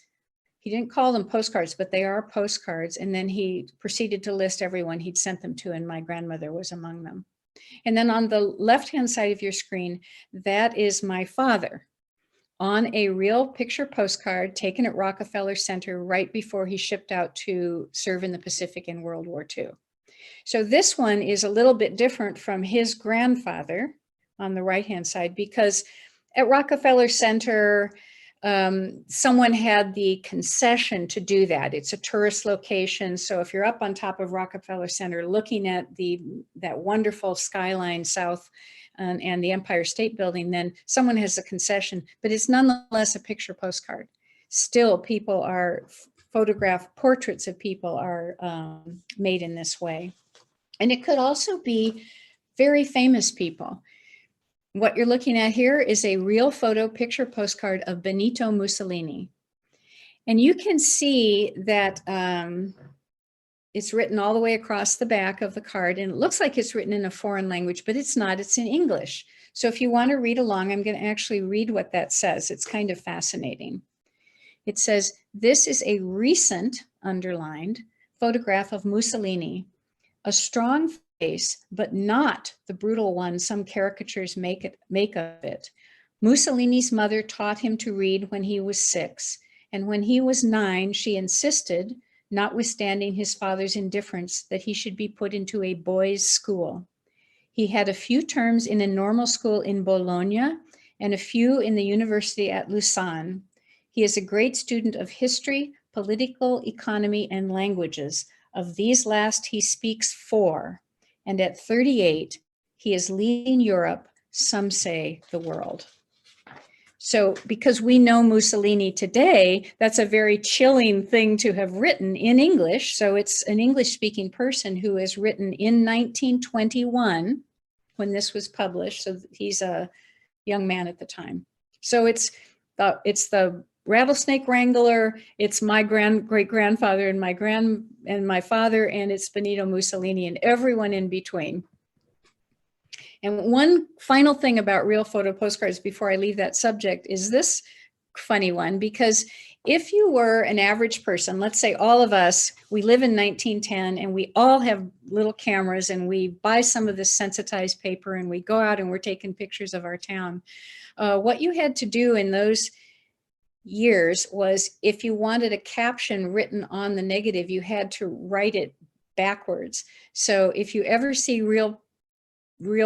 He didn't call them postcards, but they are postcards. And then he proceeded to list everyone he'd sent them to, and my grandmother was among them. And then on the left-hand side of your screen, that is my father on a real picture postcard taken at Rockefeller Center right before he shipped out to serve in the Pacific in World War II. So this one is a little bit different from his grandfather on the right-hand side, because at Rockefeller Center, someone had the concession to do that. It's a tourist location. So if you're up on top of Rockefeller Center looking at that wonderful skyline south and the Empire State Building, then someone has a concession, but it's nonetheless a picture postcard. Still, people are photographed, portraits of people are made in this way. And it could also be very famous people. What you're looking at here is a real photo picture postcard of Benito Mussolini. And you can see that it's written all the way across the back of the card, and it looks like it's written in a foreign language, but it's not, it's in English. So if you want to read along, I'm going to actually read what that says. It's kind of fascinating. It says, "This is a recent," underlined, "photograph of Mussolini. A strong face, but not the brutal one some caricatures make of it. Mussolini's mother taught him to read when he was 6, and when he was 9, she insisted, notwithstanding his father's indifference, that he should be put into a boys' school. He had a few terms in a normal school in Bologna and a few in the university at Lausanne. He is a great student of history, political economy, and languages. Of these last, he speaks 4, and at 38, he is leading Europe, some say the world." So because we know Mussolini today, that's a very chilling thing to have written in English. So it's an English-speaking person who has written in 1921 when this was published. So he's a young man at the time. So it's the rattlesnake wrangler, it's my great-grandfather and my father, and it's Benito Mussolini and everyone in between. And one final thing about real photo postcards before I leave that subject is this funny one, because if you were an average person, let's say all of us, we live in 1910 and we all have little cameras and we buy some of this sensitized paper and we go out and we're taking pictures of our town. What you had to do in those years was, if you wanted a caption written on the negative, you had to write it backwards. So if you ever see real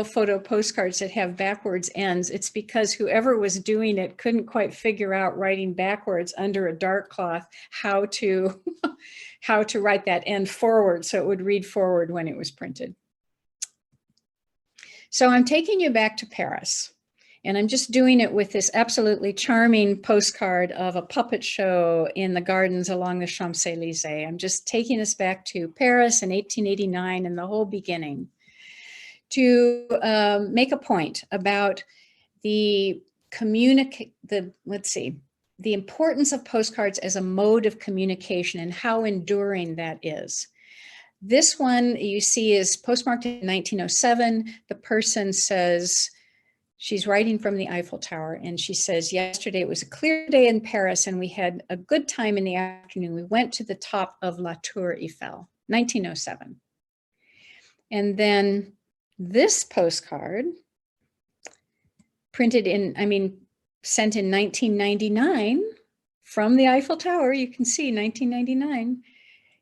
photo postcards that have backwards ends, it's because whoever was doing it couldn't quite figure out writing backwards under a dark cloth how to write that end forward so it would read forward when it was printed. So I'm taking you back to Paris, and I'm just doing it with this absolutely charming postcard of a puppet show in the gardens along the Champs-Élysées. I'm just taking us back to Paris in 1889 and the whole beginning, to make a point about the importance of postcards as a mode of communication and how enduring that is. This one you see is postmarked in 1907. The person says, she's writing from the Eiffel Tower, and she says, "Yesterday it was a clear day in Paris and we had a good time in the afternoon. We went to the top of La Tour Eiffel," 1907. And then this postcard, sent in 1999 from the Eiffel Tower, you can see 1999.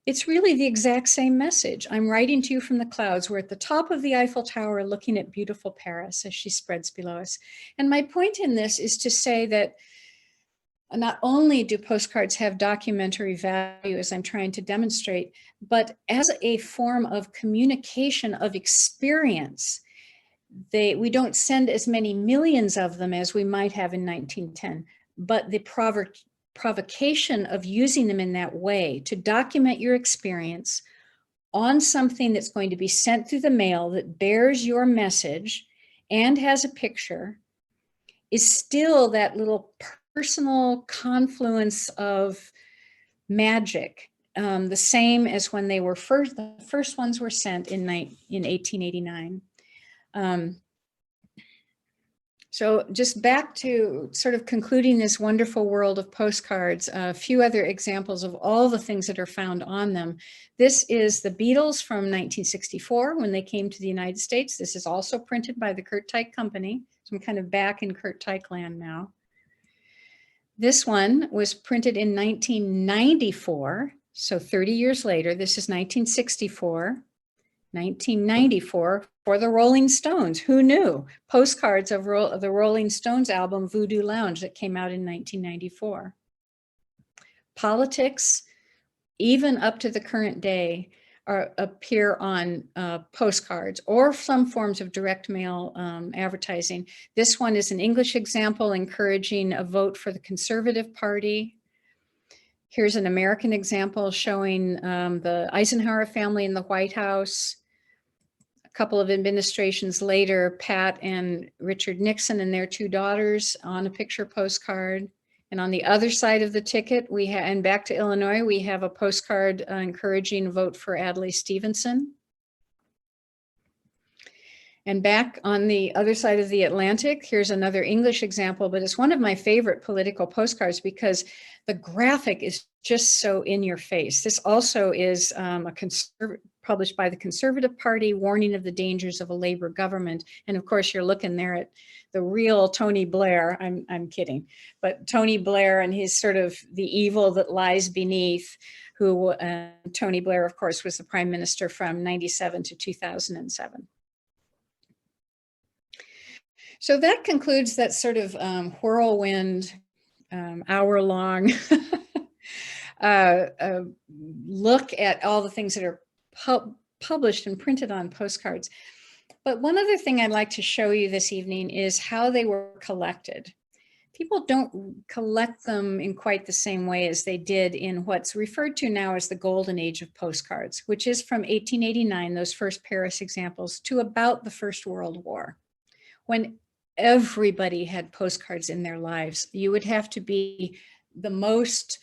It's really the exact same message. "I'm writing to you from the clouds. We're at the top of the Eiffel Tower looking at beautiful Paris as she spreads below us." And my point in this is to say that not only do postcards have documentary value, as I'm trying to demonstrate, but as a form of communication of experience. We don't send as many millions of them as we might have in 1910, but the provocation of using them in that way to document your experience on something that's going to be sent through the mail that bears your message and has a picture is still that little personal confluence of magic, the same as when they were the first ones were sent in 1889. So just back to sort of concluding this wonderful world of postcards, a few other examples of all the things that are found on them. This is the Beatles from 1964 when they came to the United States. This is also printed by the Curt Teich Company. So I'm kind of back in Curt Teich land now. This one was printed in 1994, so 30 years later. This is 1964. 1994 for the Rolling Stones. Who knew? Postcards of the Rolling Stones album Voodoo Lounge that came out in 1994. Politics, even up to the current day, appear on postcards or some forms of direct mail advertising. This one is an English example encouraging a vote for the Conservative Party. Here's an American example showing the Eisenhower family in the White House. A couple of administrations later, Pat and Richard Nixon and their 2 daughters on a picture postcard. And on the other side of the ticket, and back to Illinois, we have a postcard encouraging a vote for Adlai Stevenson. And back on the other side of the Atlantic, here's another English example, but it's one of my favorite political postcards because the graphic is just so in your face. This also is published by the Conservative Party, warning of the dangers of a Labor government. And of course, you're looking there at the real Tony Blair. I'm kidding, but Tony Blair and he's sort of the evil that lies beneath, who Tony Blair, of course, was the prime minister from 97 to 2007. So that concludes that sort of whirlwind, hour-long look at all the things that are published and printed on postcards. But one other thing I'd like to show you this evening is how they were collected. People don't collect them in quite the same way as they did in what's referred to now as the Golden Age of Postcards, which is from 1889, those first Paris examples, to about the First World War, when everybody had postcards in their lives. You would have to be the most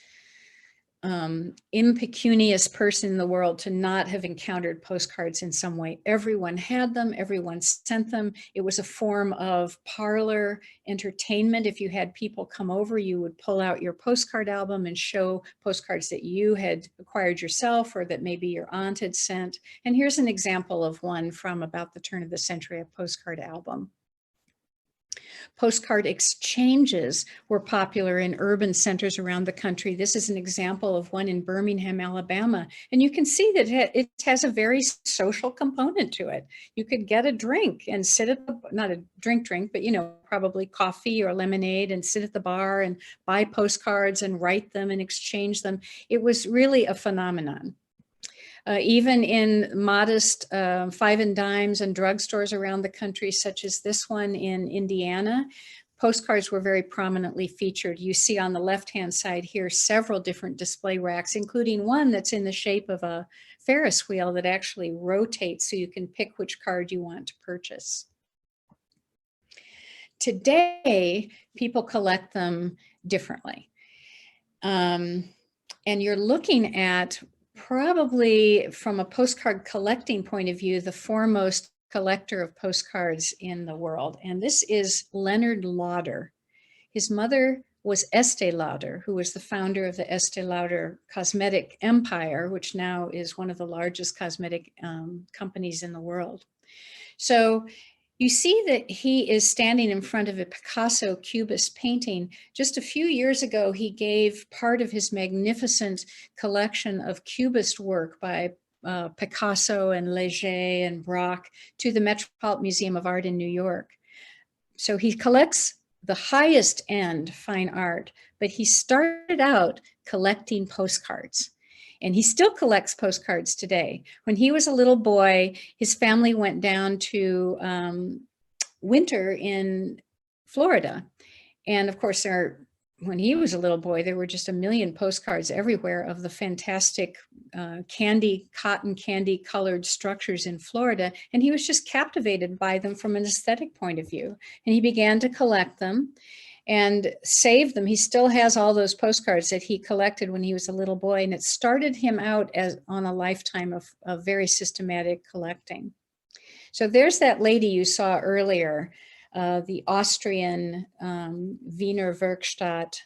impecunious person in the world to not have encountered postcards in some way. Everyone had them, everyone sent them. It was a form of parlor entertainment. If you had people come over, you would pull out your postcard album and show postcards that you had acquired yourself or that maybe your aunt had sent. And here's an example of one from about the turn of the century, a postcard album. Postcard exchanges were popular in urban centers around the country. This is an example of one in Birmingham, Alabama. And you can see that it has a very social component to it. You could get a drink and sit at the, not a drink, but, you know, probably coffee or lemonade and sit at the bar and buy postcards and write them and exchange them. It was really a phenomenon. Even in modest 5 and dimes and drugstores around the country, such as this one in Indiana, postcards were very prominently featured. You see on the left-hand side here several different display racks, including one that's in the shape of a Ferris wheel that actually rotates so you can pick which card you want to purchase. Today, people collect them differently. And you're looking at, probably from a postcard collecting point of view, the foremost collector of postcards in the world. And this is Leonard Lauder. His mother was Estee Lauder, who was the founder of the Estee Lauder cosmetic empire, which now is one of the largest cosmetic companies in the world. So you see that he is standing in front of a Picasso Cubist painting. Just a few years ago, he gave part of his magnificent collection of Cubist work by Picasso and Leger and Braque to the Metropolitan Museum of Art in New York. So he collects the highest end fine art, but he started out collecting postcards. And he still collects postcards today. When he was a little boy, his family went down to winter in Florida. And of course, when he was a little boy, there were just a million postcards everywhere of the fantastic cotton candy colored structures in Florida. And he was just captivated by them from an aesthetic point of view. And he began to collect them and save them. He still has all those postcards that he collected when he was a little boy, and it started him out on a lifetime of very systematic collecting. So there's that lady you saw earlier, the Austrian Wiener Werkstatt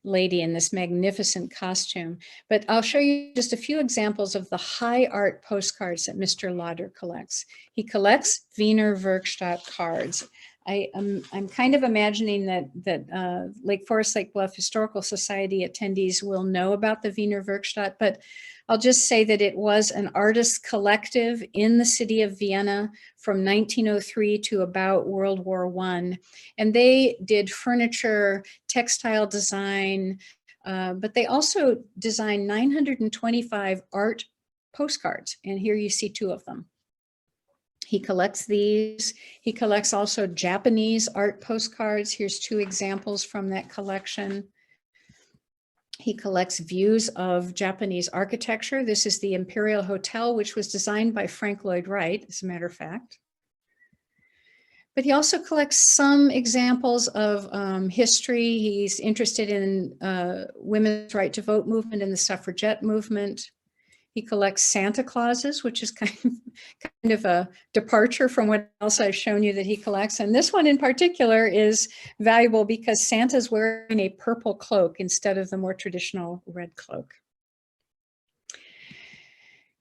lady in this magnificent costume. But I'll show you just a few examples of the high art postcards that Mr. Lauder collects. He collects Wiener Werkstatt cards. I'm kind of imagining that Lake Forest, Lake Bluff Historical Society attendees will know about the Wiener Werkstatt, but I'll just say that it was an artist collective in the city of Vienna from 1903 to about World War I. And they did furniture, textile design, but they also designed 925 art postcards. And here you see 2 of them. He collects these. He collects also Japanese art postcards. Here's 2 examples from that collection. He collects views of Japanese architecture. This is the Imperial Hotel, which was designed by Frank Lloyd Wright, as a matter of fact. But he also collects some examples of history. He's interested in women's right to vote movement and the suffragette movement. He collects Santa Clauses, which is kind of a departure from what else I've shown you that he collects. And this one in particular is valuable because Santa's wearing a purple cloak instead of the more traditional red cloak.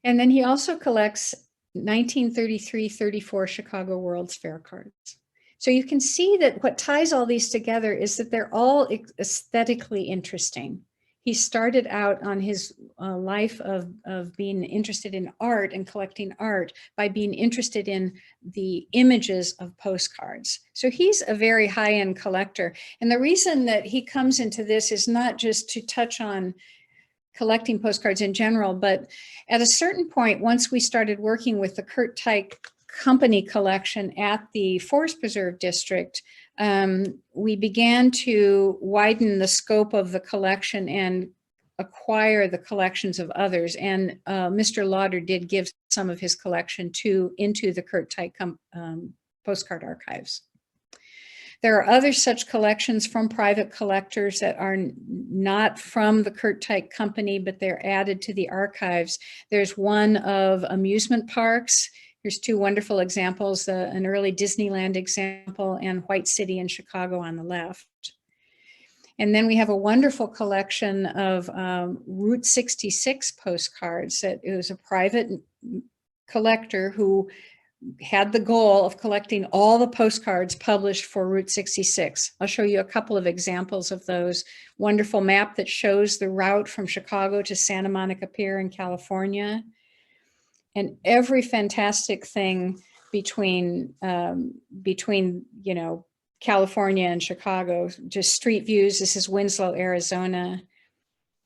And then he also collects 1933-34 Chicago World's Fair cards. So you can see that what ties all these together is that they're all aesthetically interesting. He started out on his life of being interested in art and collecting art by being interested in the images of postcards. So he's a very high-end collector. And the reason that he comes into this is not just to touch on collecting postcards in general, but at a certain point, once we started working with the Curt Teich Company collection at the Forest Preserve District, we began to widen the scope of the collection and acquire the collections of others. And Mr. Lauder did give some of his collection into the Curt Teich Postcard Archives. There are other such collections from private collectors that are not from the Curt Teich Company, but they're added to the archives. There's one of amusement parks. Here's two wonderful examples, an early Disneyland example and White City in Chicago on the left. And then we have a wonderful collection of Route 66 postcards. That it was a private collector who had the goal of collecting all the postcards published for Route 66. I'll show you a couple of examples of those. Wonderful map that shows the route from Chicago to Santa Monica Pier in California. And every fantastic thing between you know, California and Chicago, just street views. This is Winslow, Arizona.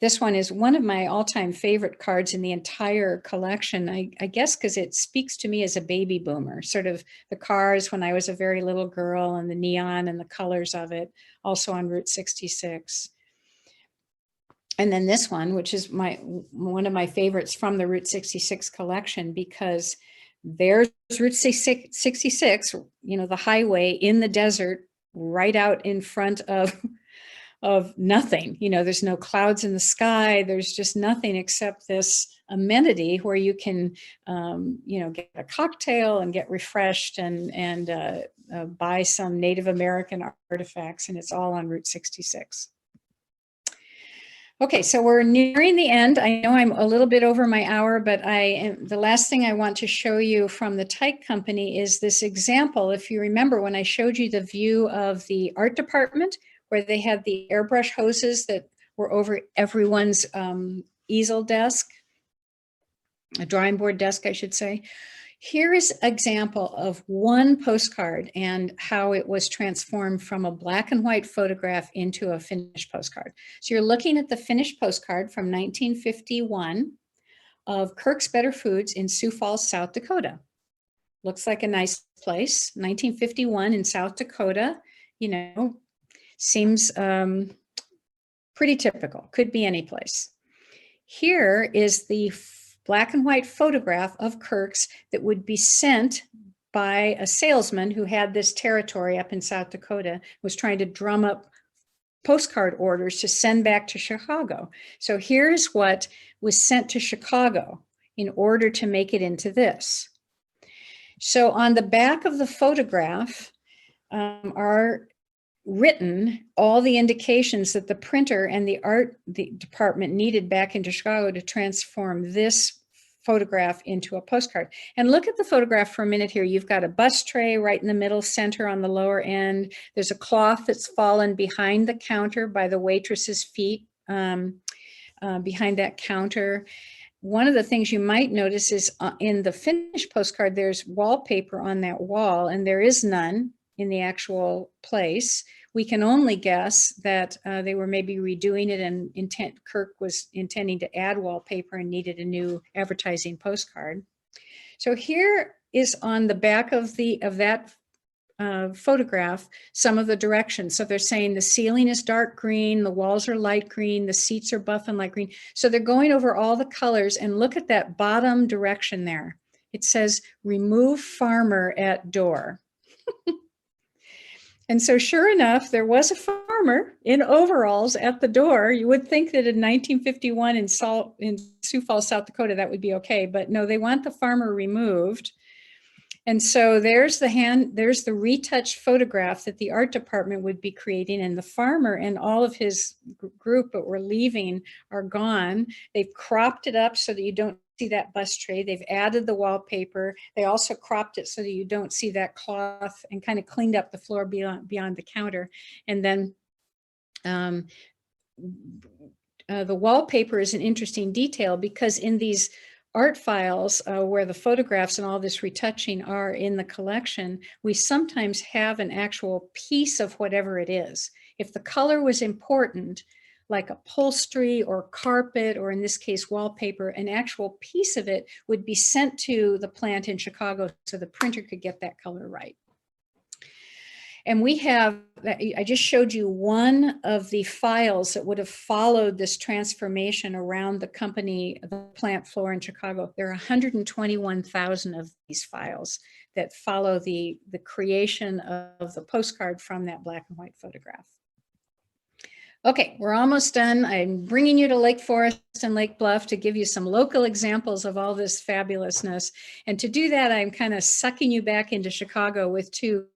This one is one of my all-time favorite cards in the entire collection, I guess because it speaks to me as a baby boomer, sort of the cars when I was a very little girl and the neon and the colors of it, also on Route 66. And then this one, which is one of my favorites from the Route 66 collection, because there's Route 66, you know, the highway in the desert right out in front of nothing. You know, there's no clouds in the sky. There's just nothing except this amenity where you can, you know, get a cocktail and get refreshed and buy some Native American artifacts. And it's all on Route 66. Okay, so we're nearing the end. I know I'm a little bit over my hour, but the last thing I want to show you from the Teich Company is this example. If you remember when I showed you the view of the art department, where they had the airbrush hoses that were over everyone's easel desk, a drawing board desk, I should say. Here is an example of one postcard and how it was transformed from a black and white photograph into a finished postcard. So you're looking at the finished postcard from 1951 of Kirk's Better Foods in Sioux Falls, South Dakota. Looks like a nice place, 1951 in South Dakota, you know, seems pretty typical, could be any place. Here is the black and white photograph of Kirk's that would be sent by a salesman who had this territory up in South Dakota, was trying to drum up postcard orders to send back to Chicago. So here's what was sent to Chicago in order to make it into this. So on the back of the photograph are written all the indications that the printer and the art department needed back into Chicago to transform this photograph into a postcard. And look at the photograph for a minute here. You've got a bus tray right in the middle center on the lower end. There's a cloth that's fallen behind the counter by the waitress's feet behind that counter. One of the things you might notice is in the finished postcard, there's wallpaper on that wall, and there is none in the actual place. We can only guess that they were maybe redoing it, and Kirk was intending to add wallpaper and needed a new advertising postcard. So here is on the back of that photograph some of the directions. So they're saying the ceiling is dark green, the walls are light green, the seats are buff and light green. So they're going over all the colors, and look at that bottom direction there. It says remove farmer at door. And so sure enough, there was a farmer in overalls at the door. You would think that in 1951 in Sioux Falls, South Dakota, that would be okay, but no, they want the farmer removed. And so there's the retouched photograph that the art department would be creating, and the farmer and all of his group that were leaving are gone. They've cropped it up so that you don't see that bus tray. They've added the wallpaper. They also cropped it so that you don't see that cloth, and kind of cleaned up the floor beyond the counter. And then the wallpaper is an interesting detail, because in these art files where the photographs and all this retouching are in the collection, we sometimes have an actual piece of whatever it is. If the color was important, like upholstery or carpet, or in this case, wallpaper, an actual piece of it would be sent to the plant in Chicago so the printer could get that color right. And we have, I just showed you one of the files that would have followed this transformation around the company, the plant floor in Chicago. There are 121,000 of these files that follow the creation of the postcard from that black and white photograph. Okay, we're almost done. I'm bringing you to Lake Forest and Lake Bluff to give you some local examples of all this fabulousness. And to do that, I'm kind of sucking you back into Chicago with two,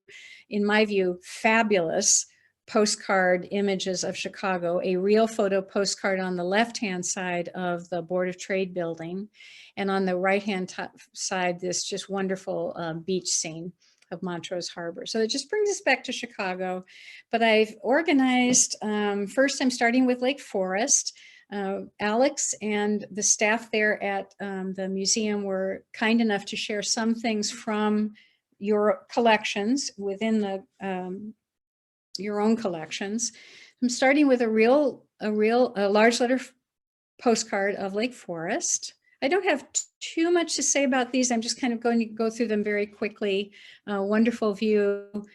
in my view, fabulous postcard images of Chicago, a real photo postcard on the left-hand side of the Board of Trade building, and on the right-hand side, this just wonderful beach scene of Montrose Harbor. So it just brings us back to Chicago. But I've organized, first I'm starting with Lake Forest. Alex and the staff there at the museum were kind enough to share some things from your collections within the your own collections. I'm starting with a large letter postcard of Lake Forest. I don't have too much to say about these. I'm just kind of going to go through them very quickly. Wonderful view,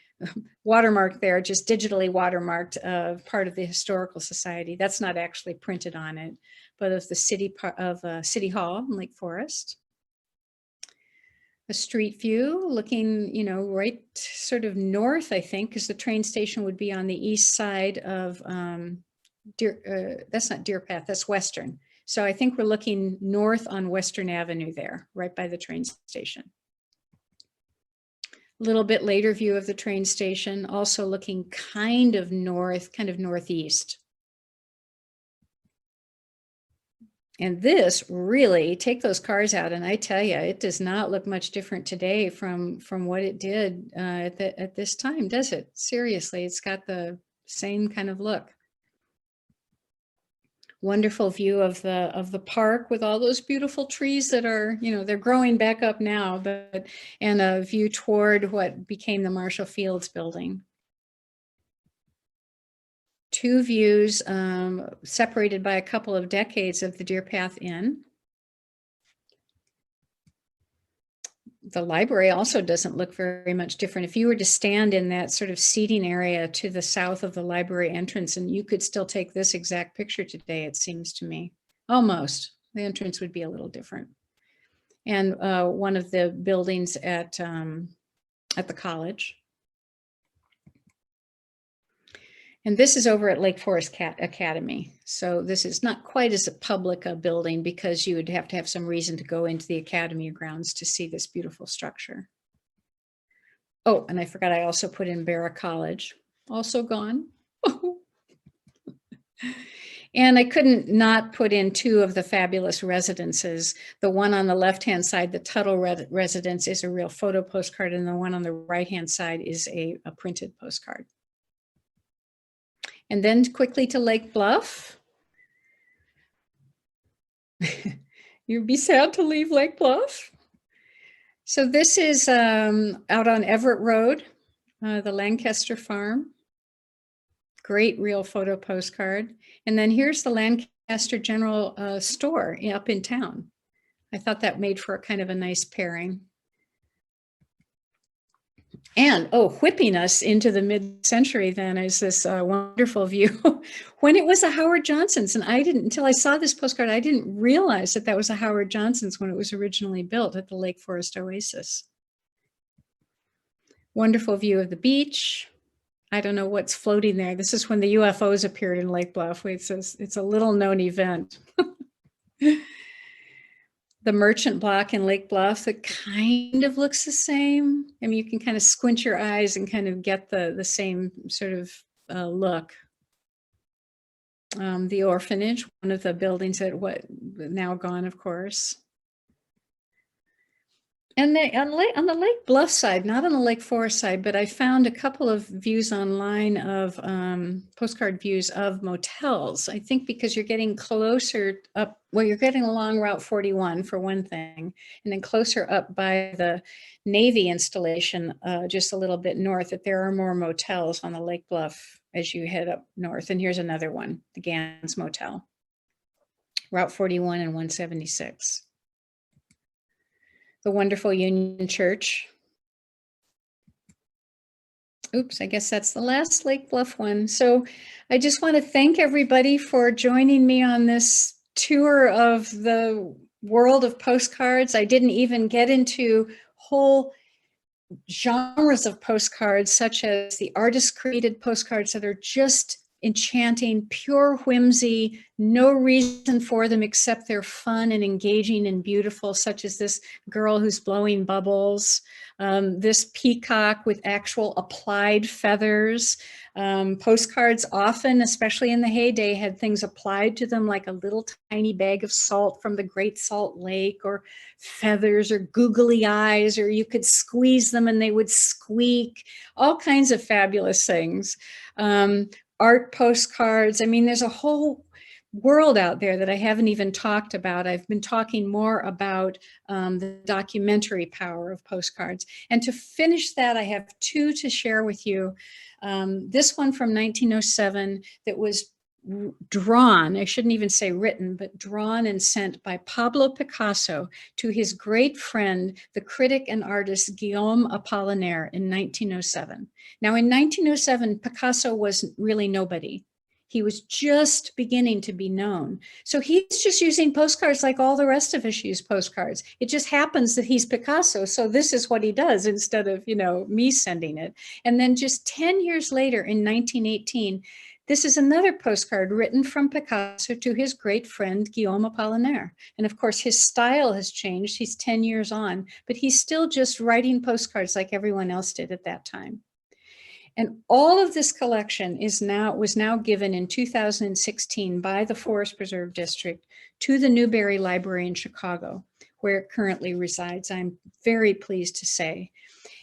watermarked there, just digitally watermarked, part of the Historical Society. That's not actually printed on it, but of the City Hall in Lake Forest. A street view looking, right sort of north, I think, because the train station would be on the east side of, that's not Deer Path, that's Western. So I think we're looking north on Western Avenue there, right by the train station. A little bit later view of the train station, also looking kind of north, kind of northeast. And this really, take those cars out, and I tell you, it does not look much different today from what it did at this time, does it? Seriously, it's got the same kind of look. Wonderful view of the park with all those beautiful trees that are, they're growing back up now, and a view toward what became the Marshall Fields building. Two views separated by a couple of decades of the Deer Path Inn. The library also doesn't look very much different. If you were to stand in that sort of seating area to the south of the library entrance, and you could still take this exact picture today, it seems to me. Almost. The entrance would be a little different. And one of the buildings at the college. And this is over at Lake Forest Academy. So this is not quite as a public building, because you would have to have some reason to go into the academy grounds to see this beautiful structure. Oh, and I forgot, I also put in Barra College, also gone. And I couldn't not put in two of the fabulous residences. The one on the left-hand side, the Tuttle residence, is a real photo postcard, and the one on the right-hand side is a printed postcard. And then quickly to Lake Bluff. You'd be sad to leave Lake Bluff. So this is out on Everett Road, the Lancaster Farm. Great real photo postcard. And then here's the Lancaster General Store up in town. I thought that made for a kind of a nice pairing. And, whipping us into the mid-century then is this wonderful view when it was a Howard Johnson's. And until I saw this postcard, I didn't realize that was a Howard Johnson's when it was originally built at the Lake Forest Oasis. Wonderful view of the beach. I don't know what's floating there. This is when the UFOs appeared in Lake Bluff. It's a little known event. The Merchant Block in Lake Bluff that kind of looks the same. I mean, you can kind of squint your eyes and kind of get the same sort of look. The orphanage, one of the buildings that now gone, of course. And on the Lake Bluff side, not on the Lake Forest side, but I found a couple of views online of postcard views of motels. I think because you're getting closer up, well, you're getting along Route 41 for one thing, and then closer up by the Navy installation, just a little bit north, that there are more motels on the Lake Bluff as you head up north. And here's another one, the Gans Motel, Route 41 and 176. The wonderful Union Church. Oops, I guess that's the last Lake Bluff one. So I just want to thank everybody for joining me on this tour of the world of postcards. I didn't even get into whole genres of postcards, such as the artist-created postcards that are just enchanting, pure whimsy, no reason for them except they're fun and engaging and beautiful, such as this girl who's blowing bubbles, this peacock with actual applied feathers. Postcards often, especially in the heyday, had things applied to them like a little tiny bag of salt from the Great Salt Lake, or feathers, or googly eyes, or you could squeeze them and they would squeak, all kinds of fabulous things. Art postcards. I mean, there's a whole world out there that I haven't even talked about. I've been talking more about the documentary power of postcards. And to finish that, I have two to share with you. This one from 1907 that was drawn, I shouldn't even say written, but drawn and sent by Pablo Picasso to his great friend, the critic and artist Guillaume Apollinaire in 1907. Now in 1907, Picasso was really nobody. He was just beginning to be known. So he's just using postcards like all the rest of us use postcards. It just happens that he's Picasso. So this is what he does instead of, me sending it. And then just 10 years later in 1918, this is another postcard written from Picasso to his great friend, Guillaume Apollinaire. And of course, his style has changed. He's 10 years on, but he's still just writing postcards like everyone else did at that time. And all of this collection was now given in 2016 by the Forest Preserve District to the Newberry Library in Chicago, where it currently resides, I'm very pleased to say.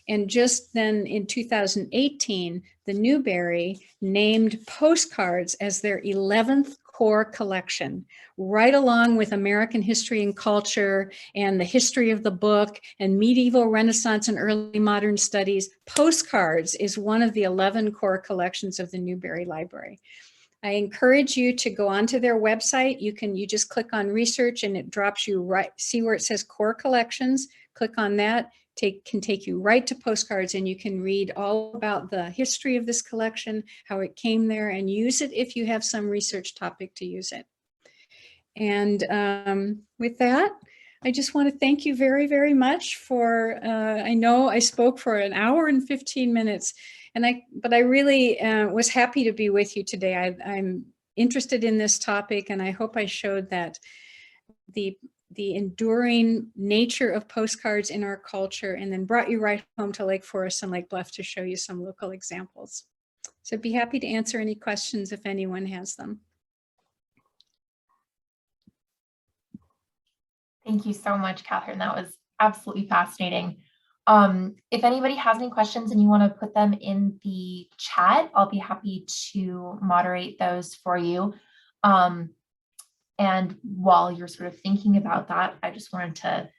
And just then in 2018, the Newberry named postcards as their 11th core collection, right along with American history and culture and the history of the book and medieval, Renaissance, and early modern studies. Postcards is one of the 11 core collections of the Newberry Library. I encourage you to go onto their website. You just click on research and it drops you right, see where it says core collections, click on that. Can take you right to postcards, and you can read all about the history of this collection, how it came there, and use it if you have some research topic to use it. And with that, I just want to thank you very, very much for, I know I spoke for an hour and 15 minutes, but I really was happy to be with you today. I'm interested in this topic, and I hope I showed that the enduring nature of postcards in our culture, and then brought you right home to Lake Forest and Lake Bluff to show you some local examples. So I'd be happy to answer any questions if anyone has them. Thank you so much, Catherine. That was absolutely fascinating. If anybody has any questions and you want to put them in the chat, I'll be happy to moderate those for you. And while you're sort of thinking about that, I just wanted to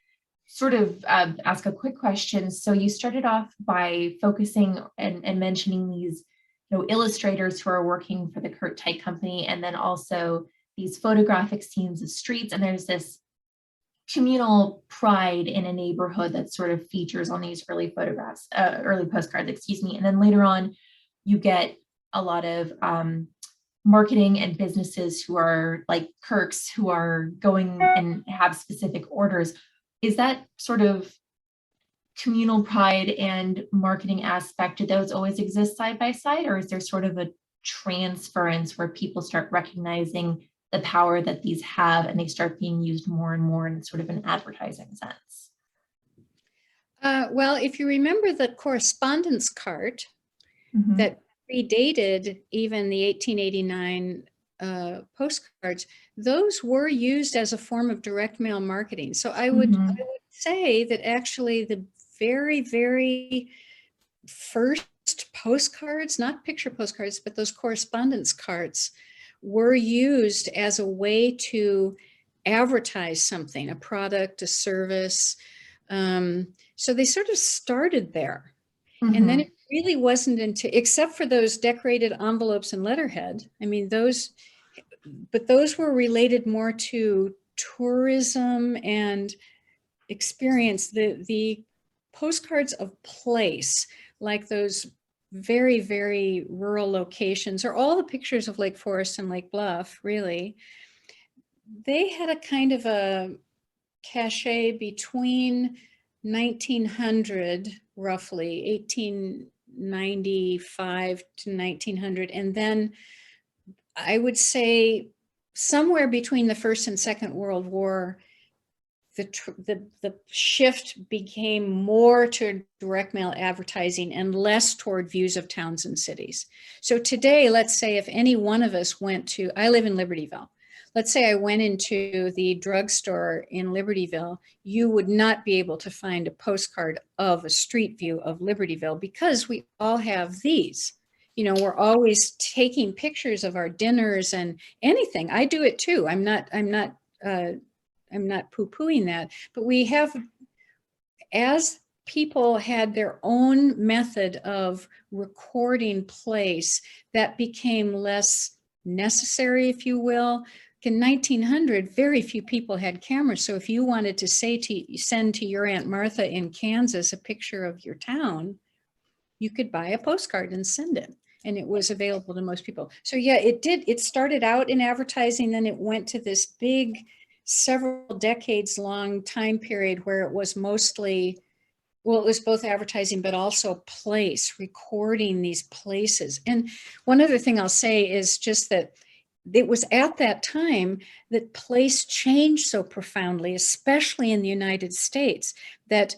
sort of ask a quick question. So you started off by focusing and mentioning these illustrators who are working for the Curt Teich company, and then also these photographic scenes of streets. And there's this communal pride in a neighborhood that sort of features on these early photographs, early postcards, excuse me. And then later on, you get a lot of marketing and businesses who are like Kirk's, who are going and have specific orders. Is that sort of communal pride and marketing aspect, do those always exist side by side, or is there sort of a transference where people start recognizing the power that these have and they start being used more and more in sort of an advertising sense? Well, if you remember the correspondence cart that predated even the 1889 postcards, those were used as a form of direct mail marketing. So I would say that actually the very, very first postcards, not picture postcards, but those correspondence cards were used as a way to advertise something, a product, a service. So they sort of started there. And then it really wasn't until, except for those decorated envelopes and letterhead, I mean, those were related more to tourism and experience. The postcards of place, like those very, very rural locations, or all the pictures of Lake Forest and Lake Bluff, really, they had a kind of a cachet between 1900, roughly 1895 to 1900, and then I would say somewhere between the First and Second World War, the shift became more to direct mail advertising and less toward views of towns and cities. So today, let's say if any one of us went to, I live in Libertyville. Let's say I went into the drugstore in Libertyville, you would not be able to find a postcard of a street view of Libertyville because we all have these. You know, we're always taking pictures of our dinners and anything. I do it too. I'm not poo-pooing that, but we have, as people had their own method of recording place, that became less necessary, if you will. In 1900, very few people had cameras. So if you wanted to send to your Aunt Martha in Kansas a picture of your town, you could buy a postcard and send it. And it was available to most people. So yeah, it started out in advertising, then it went to this big, several decades long time period where it was mostly, well, it was both advertising, but also place, recording these places. And one other thing I'll say is just that it was at that time that place changed so profoundly, especially in the United States, that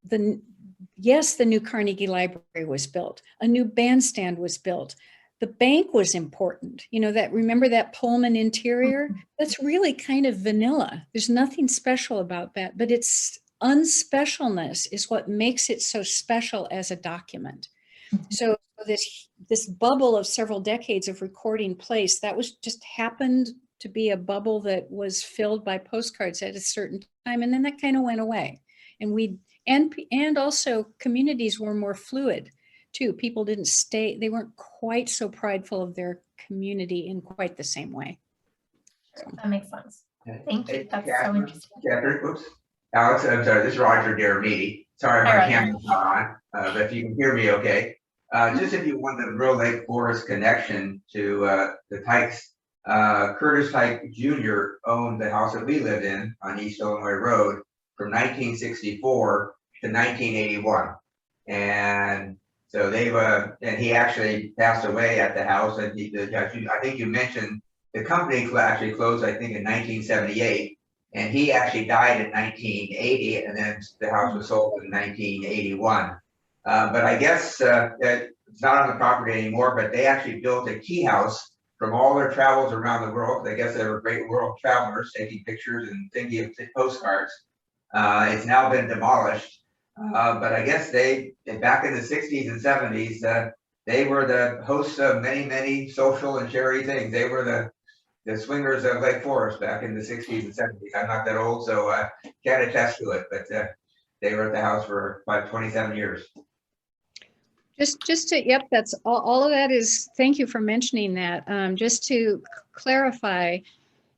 the new Carnegie Library was built, a new bandstand was built. The bank was important. You know, remember that Pullman interior? That's really kind of vanilla. There's nothing special about that, but its unspecialness is what makes it so special as a document. So this bubble of several decades of recording place, that was just happened to be a bubble that was filled by postcards at a certain time, and then that kind of went away. And also communities were more fluid too. People didn't stay, they weren't quite so prideful of their community in quite the same way. So. That makes sense. Thank you. That's so interesting. Catherine, oops. Alex, I'm sorry, this is Roger Deramiti. Sorry, my camera's not on, but if you can hear me okay. Just if you want the real Lake Forest connection to the Teichs, Curtis Teich Jr. owned the house that we lived in on East Illinois Road from 1964 to 1981. And so and he actually passed away at the house. And I think you mentioned the company actually closed, I think, in 1978. And he actually died in 1980, and then the house was sold in 1981. But I guess that it's not on the property anymore, but they actually built a key house from all their travels around the world. I guess they were great world travelers, taking pictures and thinking of postcards. It's now been demolished. But I guess back in the 60s and 70s, they were the hosts of many, many social and charity things. They were the swingers of Lake Forest back in the 60s and 70s. I'm not that old, so I can't attest to it, but they were at the house for about 27 years. Yep, that's all of that is, thank you for mentioning that. Just to clarify,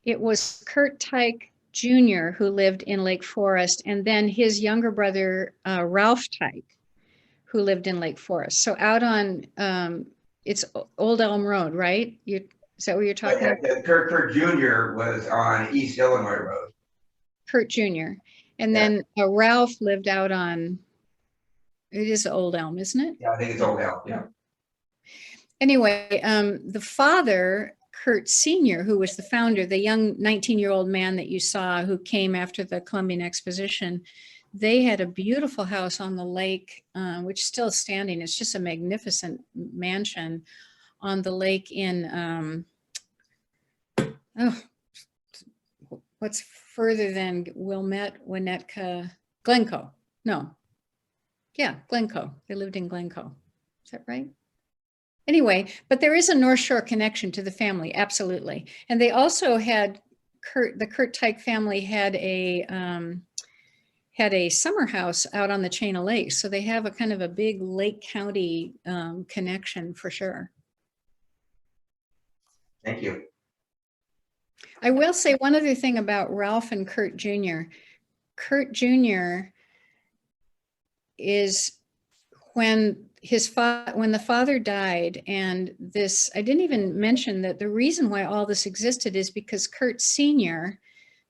it was Curt Teich Jr. who lived in Lake Forest, and then his younger brother, Ralph Teich, who lived in Lake Forest. So out on, it's Old Elm Road, right? Is that what you're talking about? Curt Jr. was on East Illinois Road. Curt Jr. And then Ralph lived out on It is Old Elm, isn't it? Yeah, I think it's Old Elm, yeah. Anyway, the father, Curt Sr., who was the founder, the young 19-year-old man that you saw who came after the Columbian Exposition, they had a beautiful house on the lake, which is still standing. It's just a magnificent mansion on the lake in, what's further than Wilmette, Winnetka, Glencoe? No. Yeah, Glencoe. They lived in Glencoe. Is that right? Anyway, but there is a North Shore connection to the family, absolutely. And they also had the Curt Teich family had a summer house out on the chain of lakes. So they have a kind of a big Lake County connection for sure. Thank you. I will say one other thing about Ralph and Curt Jr. Curt Jr. is when the father died, and this, I didn't even mention that the reason why all this existed is because Curt Sr.,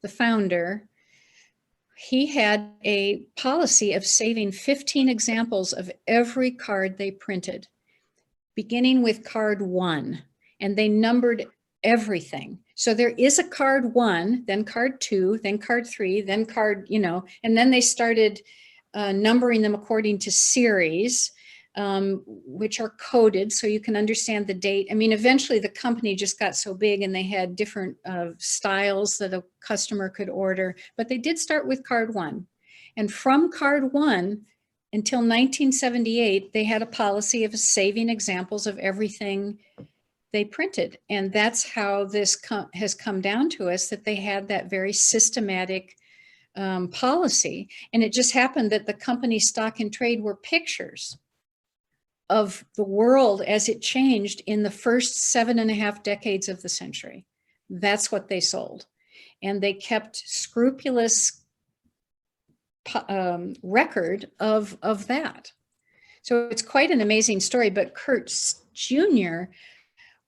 the founder, he had a policy of saving 15 examples of every card they printed, beginning with card 1, and they numbered everything. So there is a card 1, then card 2, then card 3, then card, and then they started numbering them according to series, which are coded so you can understand the date. I mean, eventually the company just got so big and they had different styles that a customer could order, but they did start with card 1. And from card 1 until 1978, they had a policy of saving examples of everything they printed. And that's how this has come down to us, that they had that very systematic policy. And it just happened that the company's stock and trade were pictures of the world as it changed in the first 7.5 decades of the century. That's what they sold. And they kept scrupulous record of that. So it's quite an amazing story. But Curt Jr.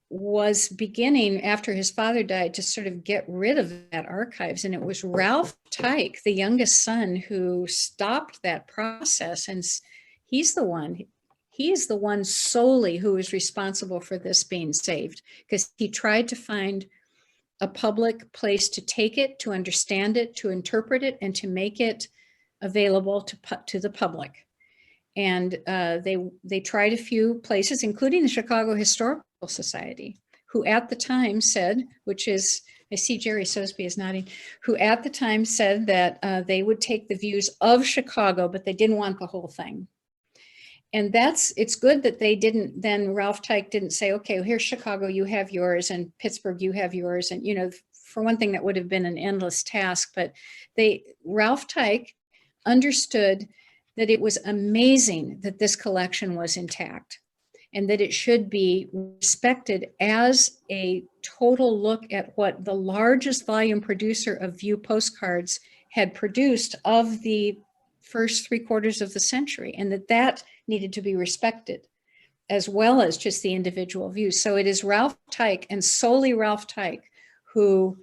was beginning, after his father died, to sort of get rid of that archives. And it was Ralph Teich, the youngest son, who stopped that process. And he is the one solely who is responsible for this being saved, because he tried to find a public place to take it, to understand it, to interpret it, and to make it available to the public. And they tried a few places, including the Chicago Historical Society, who at the time said, which is, I see Jerry Sosby is nodding, who at the time said that they would take the views of Chicago, but they didn't want the whole thing. And it's good that they didn't, then Ralph Teich didn't say, okay, well, here's Chicago, you have yours, and Pittsburgh, you have yours. And, for one thing, that would have been an endless task, but Ralph Teich understood that it was amazing that this collection was intact and that it should be respected as a total look at what the largest volume producer of View postcards had produced of the first 3/4 of the century, and that needed to be respected, as well as just the individual views. So it is Ralph Teich, and solely Ralph Teich, who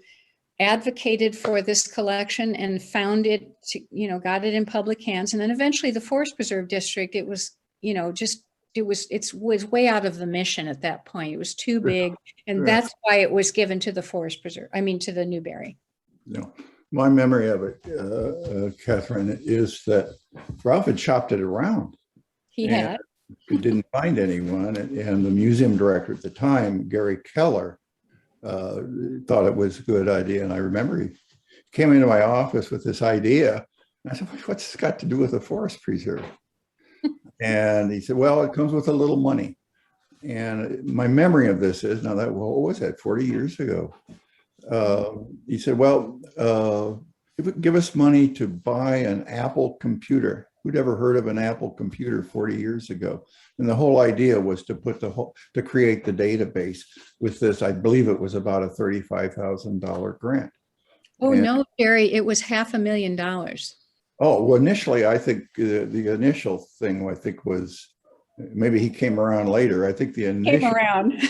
advocated for this collection and found it, got it in public hands. And then eventually the Forest Preserve District, it was, it was way out of the mission at that point. It was too big. And that's why it was given to the Forest Preserve, to the Newberry. No. My memory of it, Catherine, is that Ralph had shopped it around. He had. He didn't find anyone. And the museum director at the time, Gary Keller, thought it was a good idea. And I remember he came into my office with this idea. And I said, what's this got to do with a forest preserve? And he said, well, it comes with a little money. And my memory of this is, what was that, 40 years ago? He said, well, give us money to buy an Apple computer. Who'd ever heard of an Apple computer 40 years ago? And the whole idea was to to create the database with this. I believe it was about a $35,000 grant. Oh, no, Jerry, it was $500,000. Oh, well, initially, I think the initial thing, was, maybe he came around later. I think the initial. Came around.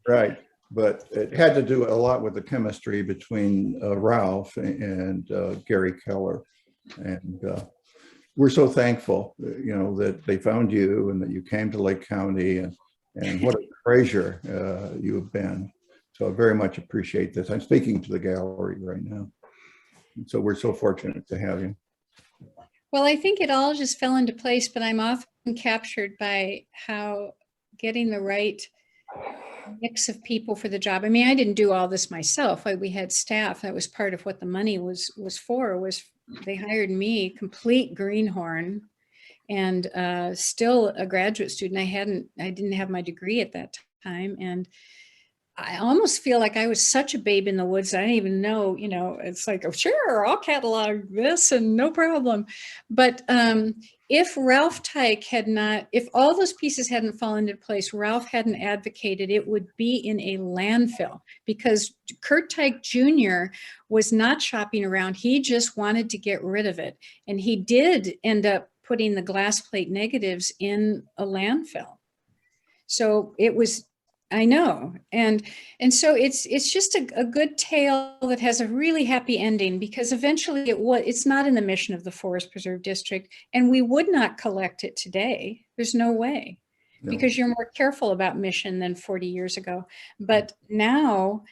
Right. But it had to do a lot with the chemistry between Ralph and Gary Keller. And we're so thankful, that they found you and that you came to Lake County, and what a treasure you have been. So I very much appreciate this. I'm speaking to the gallery right now. So we're so fortunate to have you. Well, I think it all just fell into place, but I'm often captured by how getting the right mix of people for the job. I mean, I didn't do all this myself. We had staff. That was part of what the money was for, was they hired me, complete greenhorn, and still a graduate student. I didn't have my degree at that time. And I almost feel like I was such a babe in the woods. I didn't even know, it's like, oh, sure, I'll catalog this and no problem. But if Ralph Teich if all those pieces hadn't fallen into place, Ralph hadn't advocated, it would be in a landfill, because Curt Teich Jr. was not shopping around. He just wanted to get rid of it. And he did end up putting the glass plate negatives in a landfill. So it was, I know. And so it's just a good tale that has a really happy ending, because eventually it's not in the mission of the Forest Preserve District, and we would not collect it today. There's no way, because you're more careful about mission than 40 years ago. But now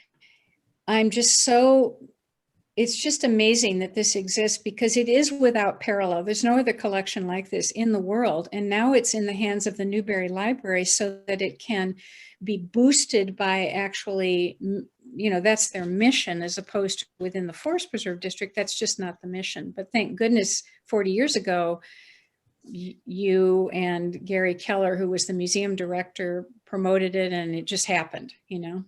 it's just amazing that this exists, because it is without parallel. There's no other collection like this in the world. And now it's in the hands of the Newberry Library, so that it can be boosted by actually, that's their mission, as opposed to within the Forest Preserve District. That's just not the mission. But thank goodness 40 years ago, you and Gary Keller, who was the museum director, promoted it, and it just happened, Yeah.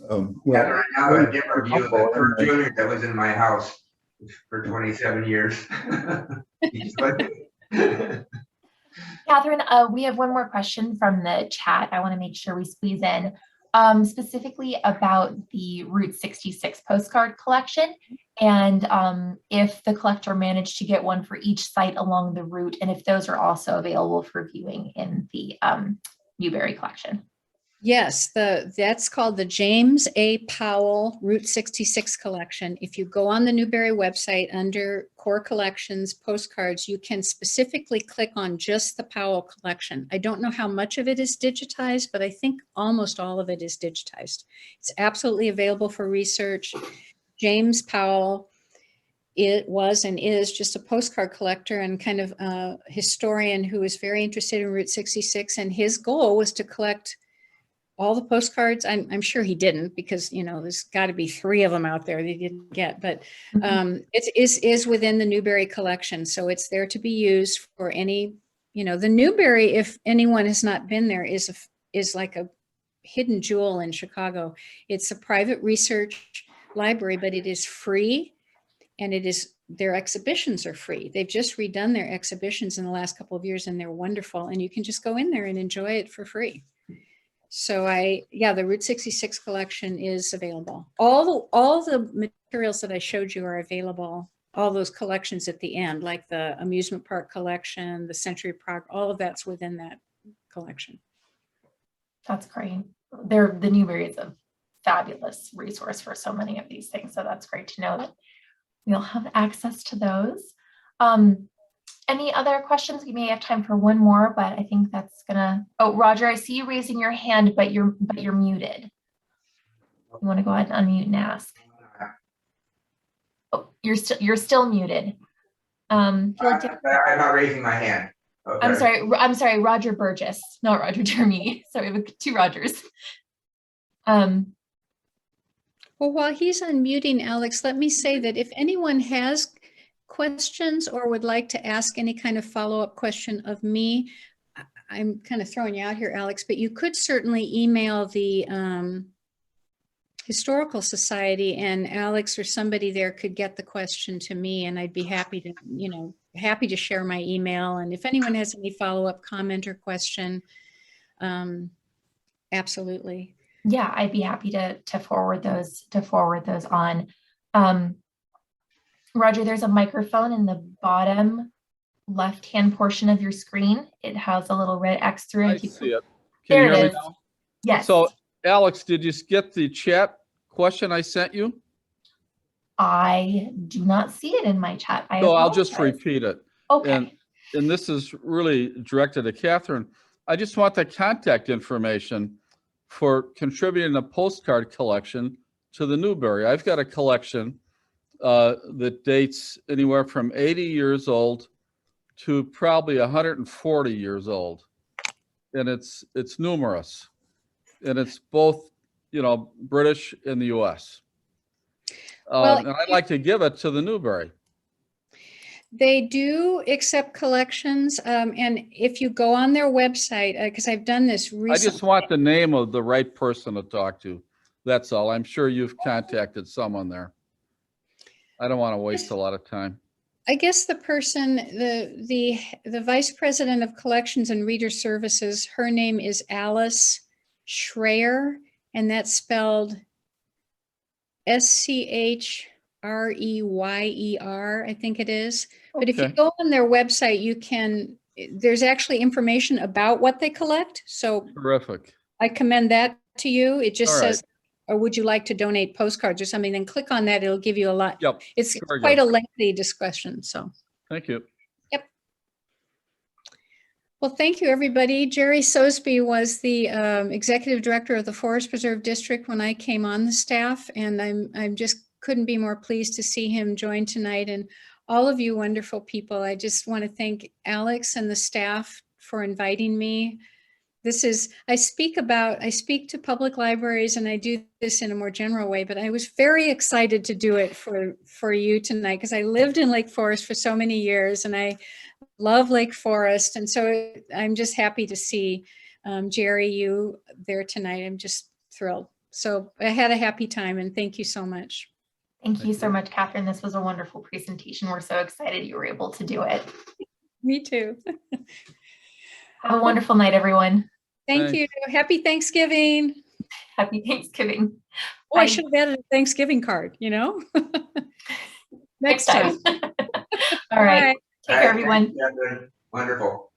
Well, right now a different view of the Curt Jr. that was in my house for 27 years. Catherine, we have one more question from the chat. I want to make sure we squeeze in, specifically about the Route 66 postcard collection, and if the collector managed to get one for each site along the route, and if those are also available for viewing in the Newberry collection. Yes, that's called the James A. Powell Route 66 collection. If you go on the Newberry website under Core Collections, Postcards, you can specifically click on just the Powell collection. I don't know how much of it is digitized, but I think almost all of it is digitized. It's absolutely available for research. James Powell, it was and is just a postcard collector and kind of a historian who was very interested in Route 66, and his goal was to collect all the postcards. I'm sure he didn't, because there's got to be 3 of them out there that he didn't get, but it is within the Newberry collection, so it's there to be used for any, the Newberry, if anyone has not been there, is like a hidden jewel in Chicago. It's a private research library, but it is free, and their exhibitions are free. They've just redone their exhibitions in the last couple of years, and they're wonderful, and you can just go in there and enjoy it for free. So the Route 66 collection is available. All the materials that I showed you are available, all those collections at the end, like the amusement park collection, the Century Park, all of that's within that collection. That's great. The Newberry is a fabulous resource for so many of these things. So that's great to know that we'll have access to those. Any other questions? We may have time for one more, but I think that's gonna. Oh, Roger, I see you raising your hand, but you're muted. You want to go ahead and unmute and ask? Oh, you're still muted. I'm not raising my hand. Okay. I'm sorry, Roger Burgess, not Roger Jeremy. Sorry, we have 2 Rogers. Well, while he's unmuting, Alex, let me say that if anyone has questions or would like to ask any kind of follow-up question of me, I'm kind of throwing you out here, Alex, but you could certainly email the Historical Society, and Alex or somebody there could get the question to me, and I'd be happy to share my email. And if anyone has any follow-up comment or question, absolutely. Yeah, I'd be happy to forward those on. Roger, there's a microphone in the bottom left-hand portion of your screen. It has a little red X through it. I see it. Can you hear me now? Yes. So, Alex, did you get the chat question I sent you? I do not see it in my chat. So I'll just repeat it. Okay. And this is really directed at Catherine. I just want the contact information for contributing a postcard collection to the Newbery. I've got a collection that dates anywhere from 80 years old to probably 140 years old. And it's numerous. And it's both, British and the US. And I'd like to give it to the Newbery. They do accept collections. And if you go on their website, because I've done this recently. I just want the name of the right person to talk to. That's all. I'm sure you've contacted someone there. I don't want to waste a lot of time. I guess the person, the Vice President of Collections and Reader Services, her name is Alice Schreyer, and that's spelled Schreyer, I think it is. But if you go on their website, there's actually information about what they collect. So terrific. I commend that to you. It just says, or would you like to donate postcards or something? Then click on that. It'll give you a lot. Yep. It's quite a lengthy discussion. So thank you. Yep. Well, thank you, everybody. Jerry Sosby was the executive director of the Forest Preserve District when I came on the staff, and I'm just couldn't be more pleased to see him join tonight. And all of you wonderful people, I just want to thank Alex and the staff for inviting me. I speak to public libraries, and I do this in a more general way, but I was very excited to do it for you tonight because I lived in Lake Forest for so many years and I love Lake Forest. And so I'm just happy to see Jerry, you there tonight. I'm just thrilled. So I had a happy time, and thank you so much. Thank you so much, Catherine. This was a wonderful presentation. We're so excited you were able to do it. Me too. Have a wonderful night, everyone. Thank you. Happy Thanksgiving. Happy Thanksgiving. Oh, I should have added a Thanksgiving card, Next time. All right. Take care, everyone. Wonderful.